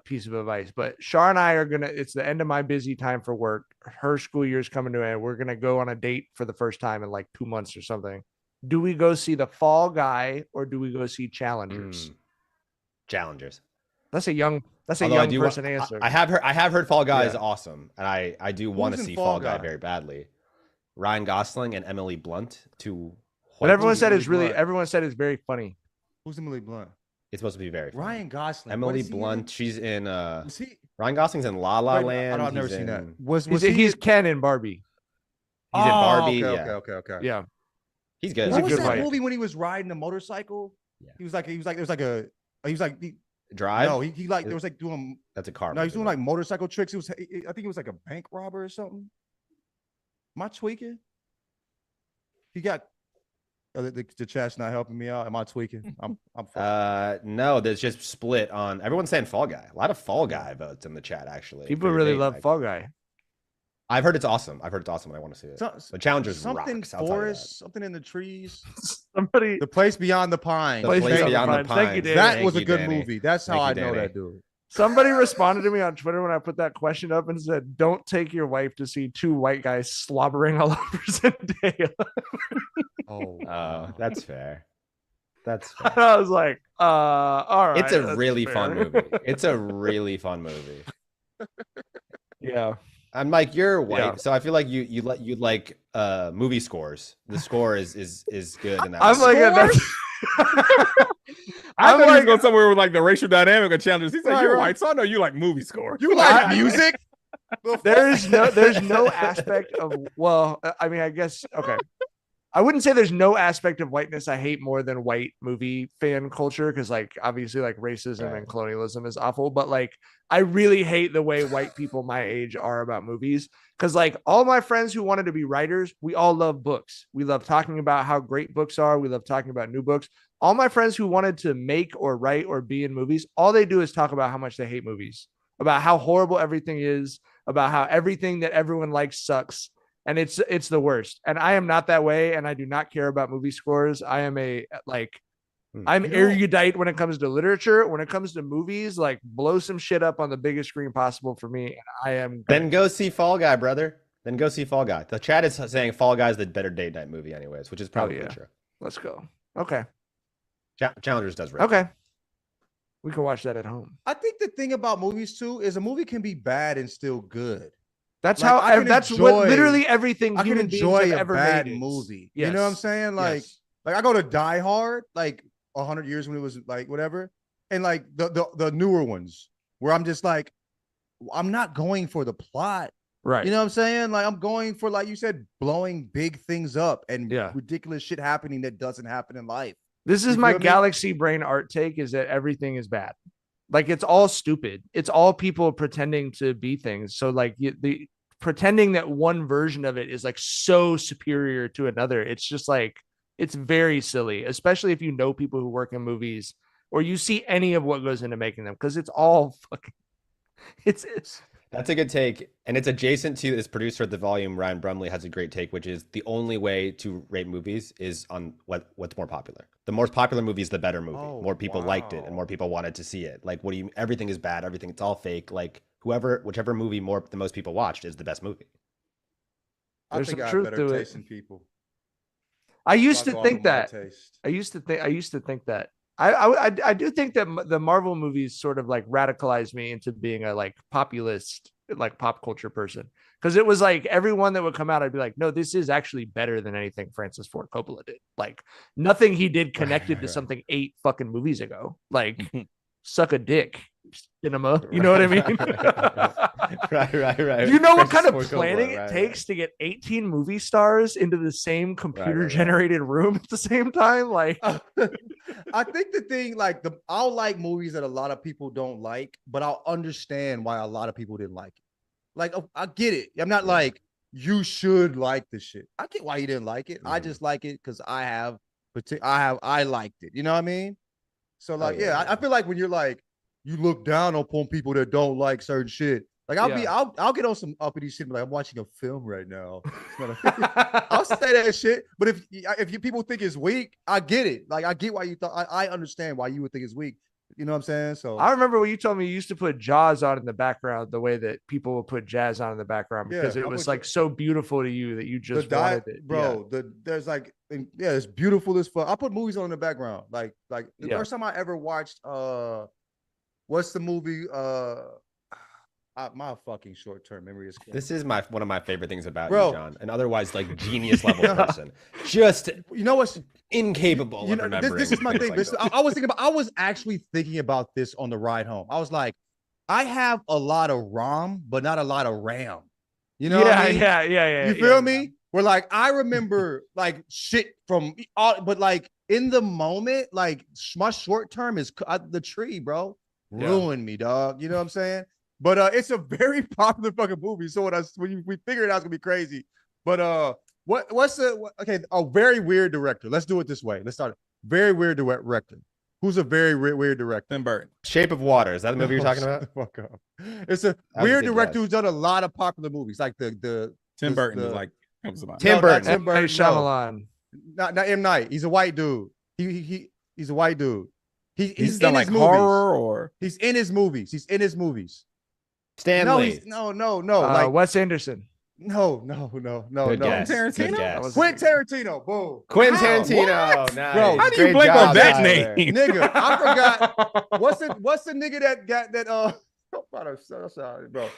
piece of advice. But Shar and I are gonna. It's the end of my busy time for work. Her school year's coming to an end. We're gonna go on a date for the first time in like 2 months or something. Do we go see the Fall Guy or do we go see Challengers? Challengers. That's a young Although I person answer. I have heard Fall Guy is awesome, and I do want to in see Fall Fall Guy Guy? very badly. Ryan Gosling and Emily Blunt, two. But everyone said Emily it's really Blunt? everyone said it's very funny. Who's Emily Blunt? It's supposed to be very funny. Ryan Gosling. What Emily is he in? Blunt, she's in. Was he? Ryan Gosling's in La La Wait, Land. I've never He's seen that. in- Was He's Ken in Barbie. He's in Barbie. Okay, yeah, okay. Yeah. he's good. He's a What was good that fight. movie when he was riding a motorcycle? Yeah. He was like there Drive. no, he like there was like doing That's a car. no, he's movie, doing though. like motorcycle tricks. I think it was like a bank robber or something. Am I tweaking? He got the chat's not helping me out. Am I tweaking? I'm No, there's just split on. Everyone's saying Fall Guy. A lot of Fall Guy votes in the chat, actually. People for your really date love night. Fall Guy. I've heard it's awesome. And I want to see it. The Challengers something rocks, I'll tell you that. forest, something in the trees. Somebody The Place Beyond the Pines. The Place Place Beyond Beyond the the Pines. Thank you, Pines. Danny. That Thank was a you, good Danny. movie. That's how Thank I you, know Danny. that dude. Somebody responded to me on Twitter when I put that question up and said, "Don't take your wife to see two white guys slobbering all over Zendaya." Oh, That's fair. That's fair. I was like, all right. It's a that's really fair." fun movie. It's a really fun movie. Yeah. And Mike, you're white, Yeah. so I feel like you like movie scores. The score is good in that. I'm movie. like, I I'm thought he was like- going somewhere with like the racial dynamic of Challengers. He said, Right, "You're right. white, so I know you like movie score." you like music? there's no aspect of, well, I mean, I guess, okay. I wouldn't say there's no aspect of whiteness I hate more than white movie fan culture, because like obviously like racism Right. and colonialism is awful, but like I really hate the way white people my age are about movies, because like all my friends who wanted to be writers, we all love books. We love talking about how great books are. We love talking about new books. All my friends who wanted to make or write or be in movies, all they do is talk about how much they hate movies, about how horrible everything is, about how everything that everyone likes sucks. And it's the worst. And I am not that way. And I do not care about movie scores. I am I'm erudite when it comes to literature. When it comes to movies, like blow some shit up on the biggest screen possible for me. And I am. Then go see Fall Guy, brother. Then go see Fall Guy. The chat is saying Fall Guy is the better date night movie, anyways, which is probably yeah. true. Let's go. Okay. Challengers does right. Okay. We can watch that at home. I think the thing about movies too is a movie can be bad and still good. That's Like, how. I can That's enjoy- what literally everything I can human beings enjoy have a ever bad made is. movie. Yes. You know what I'm saying? Like, Yes. like I go to Die Hard, like 100 years when it was like whatever, and like the newer ones where I'm just like, I'm not going for the plot. Right. You know what I'm saying? Like I'm going for, like you said, blowing big things up and Yeah. ridiculous shit happening that doesn't happen in life. This is You my feel me? galaxy brain art take, is that everything is bad. Like it's all stupid. It's all people pretending to be things. So like the pretending that one version of it is like so superior to another. It's just like, it's very silly, especially if you know people who work in movies or you see any of what goes into making them, because it's all fucking, it's That's a good take. And it's adjacent to this producer at the volume, Ryan Brumley, has a great take, which is the only way to rate movies is on what's more popular. The more popular movie is the better movie. Oh, More people liked it and wow. more people wanted to see it. Like, everything is bad, everything, it's all fake. Like, whichever movie the most people watched is the best movie. There's I think some I have truth better to it. taste in people. I used So to go think off of my that. taste. I used to think that. I do think that the Marvel movies sort of like radicalized me into being a like populist, like pop culture person, because it was like everyone that would come out, I'd be like, no, this is actually better than anything Francis Ford Coppola did. Like nothing he did connected to something 8 fucking movies ago. Like suck a dick, cinema. You know what I mean? right. You know what kind of Francis Ford planning Coppola, it right, takes to get 18 movie stars into the same computer generated room at the same time? Like, I think the thing, like I'll like movies that a lot of people don't like, but I'll understand why a lot of people didn't like it. Like I get it. I'm not like you should like this shit. I get why you didn't like it. I just like it because I liked it. You know what I mean? So like, I feel like when you're like, you look down upon people that don't like certain shit. Like I'll get on some uppity shit. Like I'm watching a film right now. I'll say that shit. But if you people think it's weak, I get it. Like I get why you thought. I understand why you would think it's weak. You know what I'm saying? So I remember when you told me you used to put Jaws on in the background, the way that people will put jazz on in the background because it was like so beautiful to you that you just wanted it, bro. There's like, it's beautiful as fuck. I put movies on in the background. Like the first time I ever watched, what's the movie? My fucking short-term memory is This is one of my favorite things about Bro. you, John. An otherwise like genius level person. Just you know what's incapable of remembering. This is my thing. Like I was actually thinking about this on the ride home. I was like, I have a lot of ROM, but not a lot of RAM. You know what I mean? Yeah. You feel me? Where like I remember like shit from all, but like in the moment, like my short term is the tree, bro. Ruined me, dog. You know what I'm saying? But it's a very popular fucking movie. So when we figured it out, it's gonna be crazy. But what's a very weird director? Let's do it this way. Let's start it. Very weird director. Who's a very weird director? Tim Burton. Shape of Water. Is that the movie you're talking about? Fuck up. It's a was weird a good director guess. who's done a lot of popular movies, like the Tim Burton was like comes about. Tim Burton. Tim Burton. Shyamalan. Not M. Night. He's a white dude. He's a white dude. He's done in like his movies. horror or He's in his movies. Stanley. No. Like Wes Anderson. No. Good guess. Tarantino? Good guess. Quentin Tarantino. Boom. Quentin How? Tarantino. Nice. Bro, how do you Great blank job, on that Tyler. name? Nigga, I forgot. What's the nigga that got that? Sorry, bro.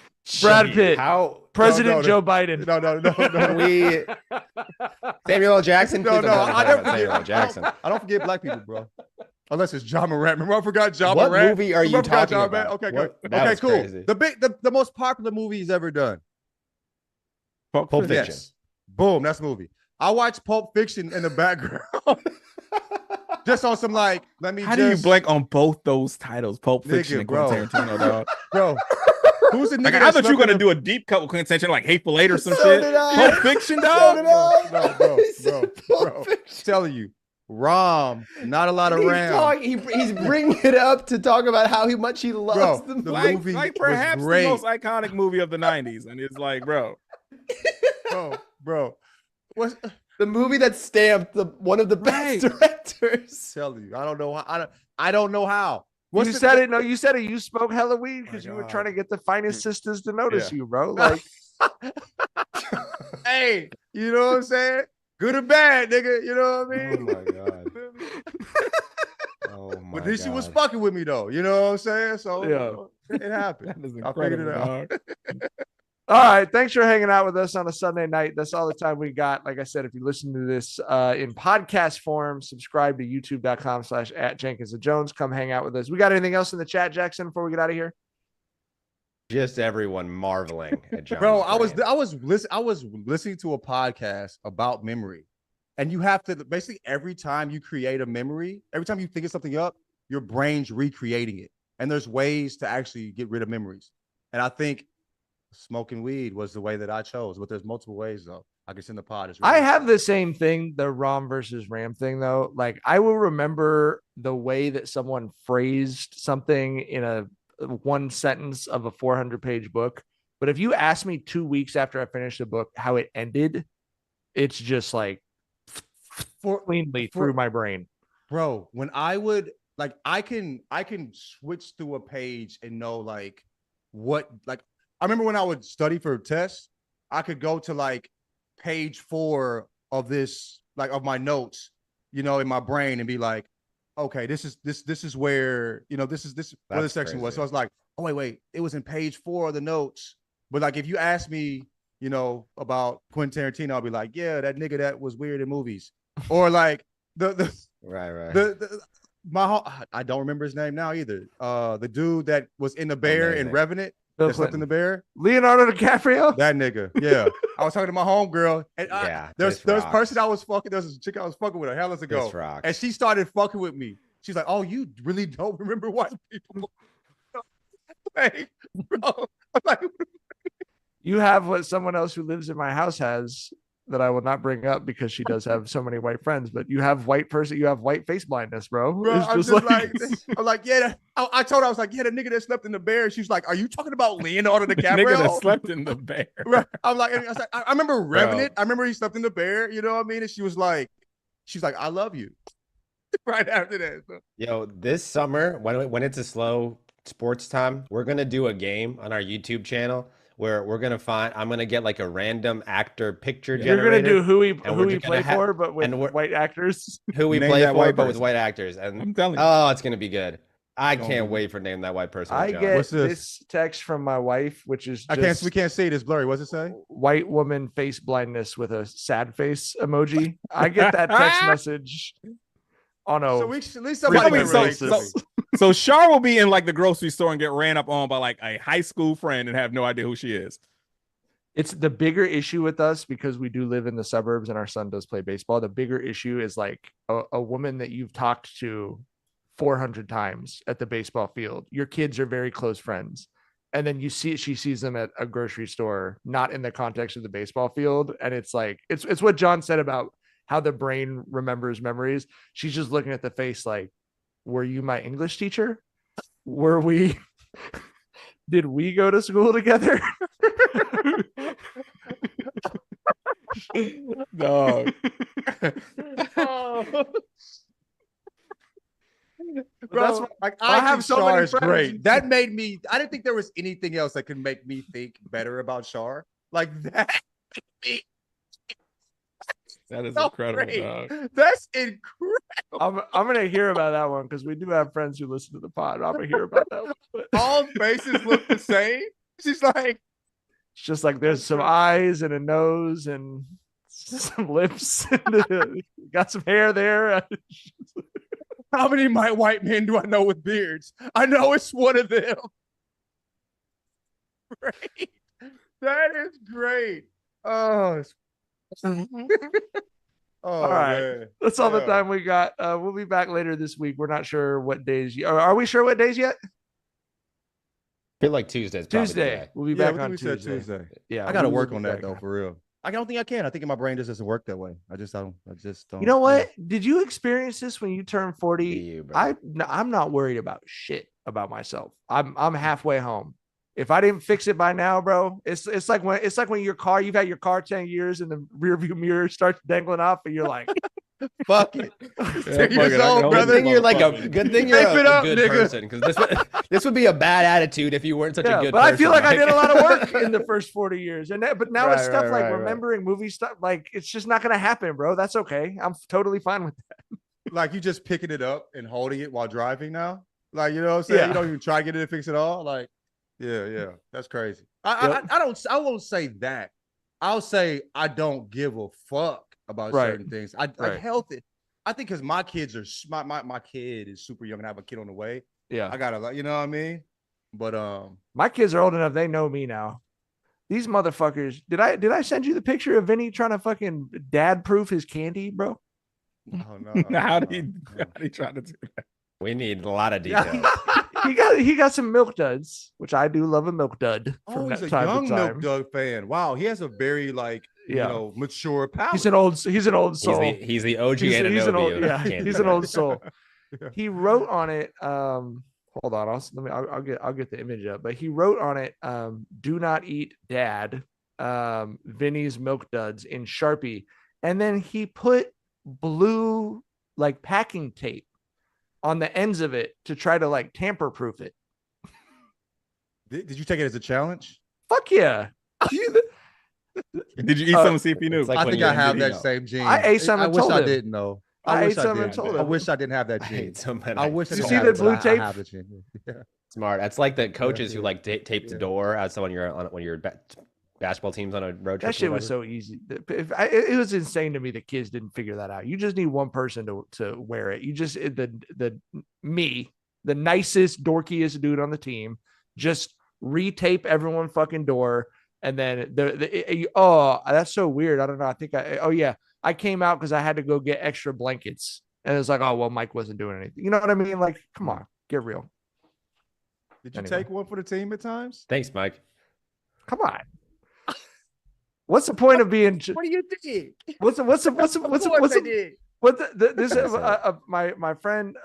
Brad Pitt. How President No. Joe Biden. No. Samuel L. Jackson? No, Please don't tell me I about never Samuel L. forget. Jackson. I don't forget black people, bro. Unless it's John Morant. Remember, I forgot John What Morant. movie are you Remember I forgot talking John about? Morant? Okay, What? good. That Okay, was cool. crazy. The most popular movie he's ever done. Pulp Pulp Fiction. Fiction. Yes. Boom, that's the movie. I watched Pulp Fiction in the background. Just on some like, let me How do you blank on both those titles, Pulp Fiction Nigga, and Quentin Tarantino, dog? Bro, who's the nigga Like, I that thought you were slept gonna in do a deep cut with Quentin Tarantino, like Hateful Eight or some So shit. did I. Pulp Fiction, So dog. did I. bro. Telling you, ROM, not a lot of RAM. He's bringing it up to talk about how much he loves Bro, the the movie. movie Like was perhaps the great. most iconic movie of the 90s. And it's like, bro. Bro. What's The movie that stamped one of the Right. best directors. telling you? I don't know. I don't know how. You said it. No, you said it. You smoke hella weed because My you were God. trying to get the finest sisters to notice Yeah. you, bro. Like, Hey, you know what I'm saying? Good or bad, nigga. You know what I mean? Oh my god. Oh my But then she was God. fucking with me though. You know what I'm saying? So Yeah. it happened. That is I figured incredible, it out. dog. all right. Thanks for hanging out with us on a Sunday night. That's all the time we got. Like I said, if you listen to this in podcast form, subscribe to youtube.com/@JenkinsandJones. Come hang out with us. We got anything else in the chat, Jackson, before we get out of here? Just everyone marveling at John's Bro, I brain. was listening to a podcast about memory. And you have to basically every time you create a memory, every time you think of something up, your brain's recreating it. And there's ways to actually get rid of memories. And I think smoking weed was the way that I chose, but there's multiple ways though. I guess in the pod is I have the same thing, the ROM versus RAM thing, though. Like, I will remember the way that someone phrased something in a one sentence of a 400-page book. But if you ask me 2 weeks after I finished the book how it ended, it's just like cleanly through my brain. Bro, when I would like I can switch through a page and know like what like I remember when I would study for tests, I could go to like page 4 of this like of my notes, you know, in my brain and be like, okay, this is where, you know, this where the That's section was. crazy. So I was like, oh wait, it was in page 4 of the notes. But like if you ask me, you know, about Quentin Tarantino, I'll be like, yeah, that nigga that was weird in movies. Or like the I don't remember his name now either. The dude that was in the bear in Amazing. Revenant, Bill that slept in the bear. Leonardo DiCaprio. That nigga, yeah. I was talking to my homegirl, and Yeah, there's this a person rocks. I was fucking. There was a chick I was fucking with her hell ago, This rocks. and she started fucking with me. She's like, "Oh, you really don't remember white people?" Like, bro, I'm like, You have what someone else who lives in my house has that I will not bring up because she does have so many white friends. But you have white face blindness, bro. bro, It's I'm just like, I'm like, yeah. I told her I was like, yeah, the nigga that slept in the bear. She's like, are you talking about Leonardo Nigga DiCaprio? that slept in the bear. Right. I'm like, I remember Revenant. I remember he slept in the bear. You know what I mean? And she's like, I love you. right after that. So. Yo, this summer, when it's a slow sports time, we're gonna do a game on our YouTube channel where I'm gonna get like a random actor picture You're generator. gonna do who we just play gonna for, but with white actors. who we Name play that for, white but with person. white actors. And I'm telling you. oh, it's gonna be good. I Don't can't be- wait for Name That White Person. I John. get What's this? this text from my wife, which is I just can't. We can't see it. It's blurry. What's it say? white woman face blindness with a sad face emoji. I get that text message on a So at least somebody frequent can relate to basis. me. So Shar will be in like the grocery store and get ran up on by like a high school friend and have no idea who she is. It's the bigger issue with us because we do live in the suburbs and our son does play baseball. The bigger issue is like a woman that you've talked to 400 times at the baseball field. Your kids are very close friends. And then she sees them at a grocery store, not in the context of the baseball field. And it's like, it's what John said about how the brain remembers memories. She's just looking at the face like, were you my English teacher? Were we, did we go to school together? Dog. Bro, That's why like, I I have have so Shar many is friends. great. That made me. I didn't think there was anything else that could make me think better about Shar. Like that. That is So incredible, great. dog. That's incredible. I'm gonna hear about that one because we do have friends who listen to the pod. I'm gonna hear about that one. But All faces look the same. She's like, it's just like there's some eyes and a nose and some lips. Got some hair there. how many white men do I know with beards? I know it's one of them. Great. That is great. Oh, All right. man. That's all the Yeah. time we got. We'll be back later this week. We're not sure what days. Are we sure what days yet? I feel like Tuesday's probably the Tuesday. day. We'll be Yeah, back we on said Tuesday. Tuesday. Yeah, I got to we will work be on that back. though, for real. I don't think I can. I think my brain just doesn't work that way. I just don't. You know what? Did you experience this when you turned 40? You, bro. I'm not worried about shit about myself. I'm halfway home. If I didn't fix it by now, bro, it's like when you've had your car 10 years and the rear view mirror starts dangling off and you're like, Fuck it. fuck 10 it, years I can old, hold Good brother. thing you're like a Motherfucker. good thing you're Tape it a up, good nigga. person, because this would be a bad attitude if you weren't such a good but person. I feel like I did a lot of Mike. work in the first 40 years. But now it's Right, stuff right, like right, right. remembering movie stuff. Like it's just not going to happen, bro. That's okay. I'm totally fine with that. Like you just picking it up and holding it while driving now. Like, you know what I'm saying? Yeah. You don't even try to get it to fix it all. Like, yeah. That's crazy. Yep. I won't say that. I'll say I don't give a fuck about Right. certain things. I Right. healthy. I think because my kids are my kid is super young and I have a kid on the way. Yeah. I gotta, like, you know what I mean? But My kids are old enough. They know me now. These motherfuckers. Did I send you the picture of Vinny trying to fucking dad proof his candy, bro? oh no. How did he try to do that? We need a lot of details. He got some milk duds, which I do love a milk dud Oh, from he's that a time young to time. Milk Dug fan. Wow, he has a very Yeah. mature palate. He's an old soul. He's the OG He's an Ananobi old, of yeah, candy. he's an old soul. Yeah. He wrote on it. Hold on, I'll get the image up. But he wrote on it, "Do not eat, Dad." Vinny's milk duds in Sharpie, and then he put blue like packing tape on the ends of it to try to like tamper proof it. Did you take it as a challenge? Fuck yeah! Did you eat some and see if you knew? It's like I when think you're I in have video. that same gene. I ate some I and wish told I him. didn't know. I ate wish some and didn't. told I him. wish I didn't have that I gene. hate so many. I wish I Did you didn't see have the it, blue but I tape? have the gene. Yeah. Smart. That's like the coaches who yeah. like tape the door outside when your basketball team's on a road trip. That or shit was whatever. so easy. It was insane to me. The kids didn't figure that out. You just need one person to wear it. You just the nicest, dorkiest dude on the team, just retape everyone fucking door, and then that's so weird. I don't know. I think I came out because I had to go get extra blankets, and it's like, oh well, Mike wasn't doing anything. You know what I mean? Like, come on, get real. Did you Anyway. take one for the team at times? Thanks, Mike. Come on. What's the point of being? What do you think? What's my friend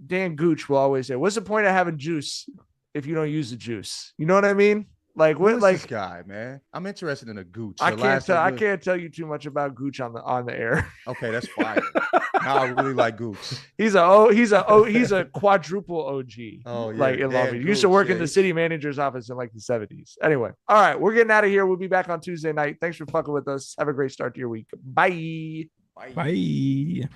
Dan Gooch will always say, what's the point of having juice if you don't use the juice? You know what I mean? Like Who what? is Like this guy, man? I'm interested in a Gooch. I The can't last tell. I of the- can't tell you too much about Gooch on the air. Okay, that's fire. Now I really like Gooch. He's a quadruple OG. Oh, yeah. Like in Long Dan Beach. He used to Gooch, work yeah, in the he's- city manager's office in like the 70s. Anyway, all right, we're getting out of here. We'll be back on Tuesday night. Thanks for fucking with us. Have a great start to your week. Bye. Bye.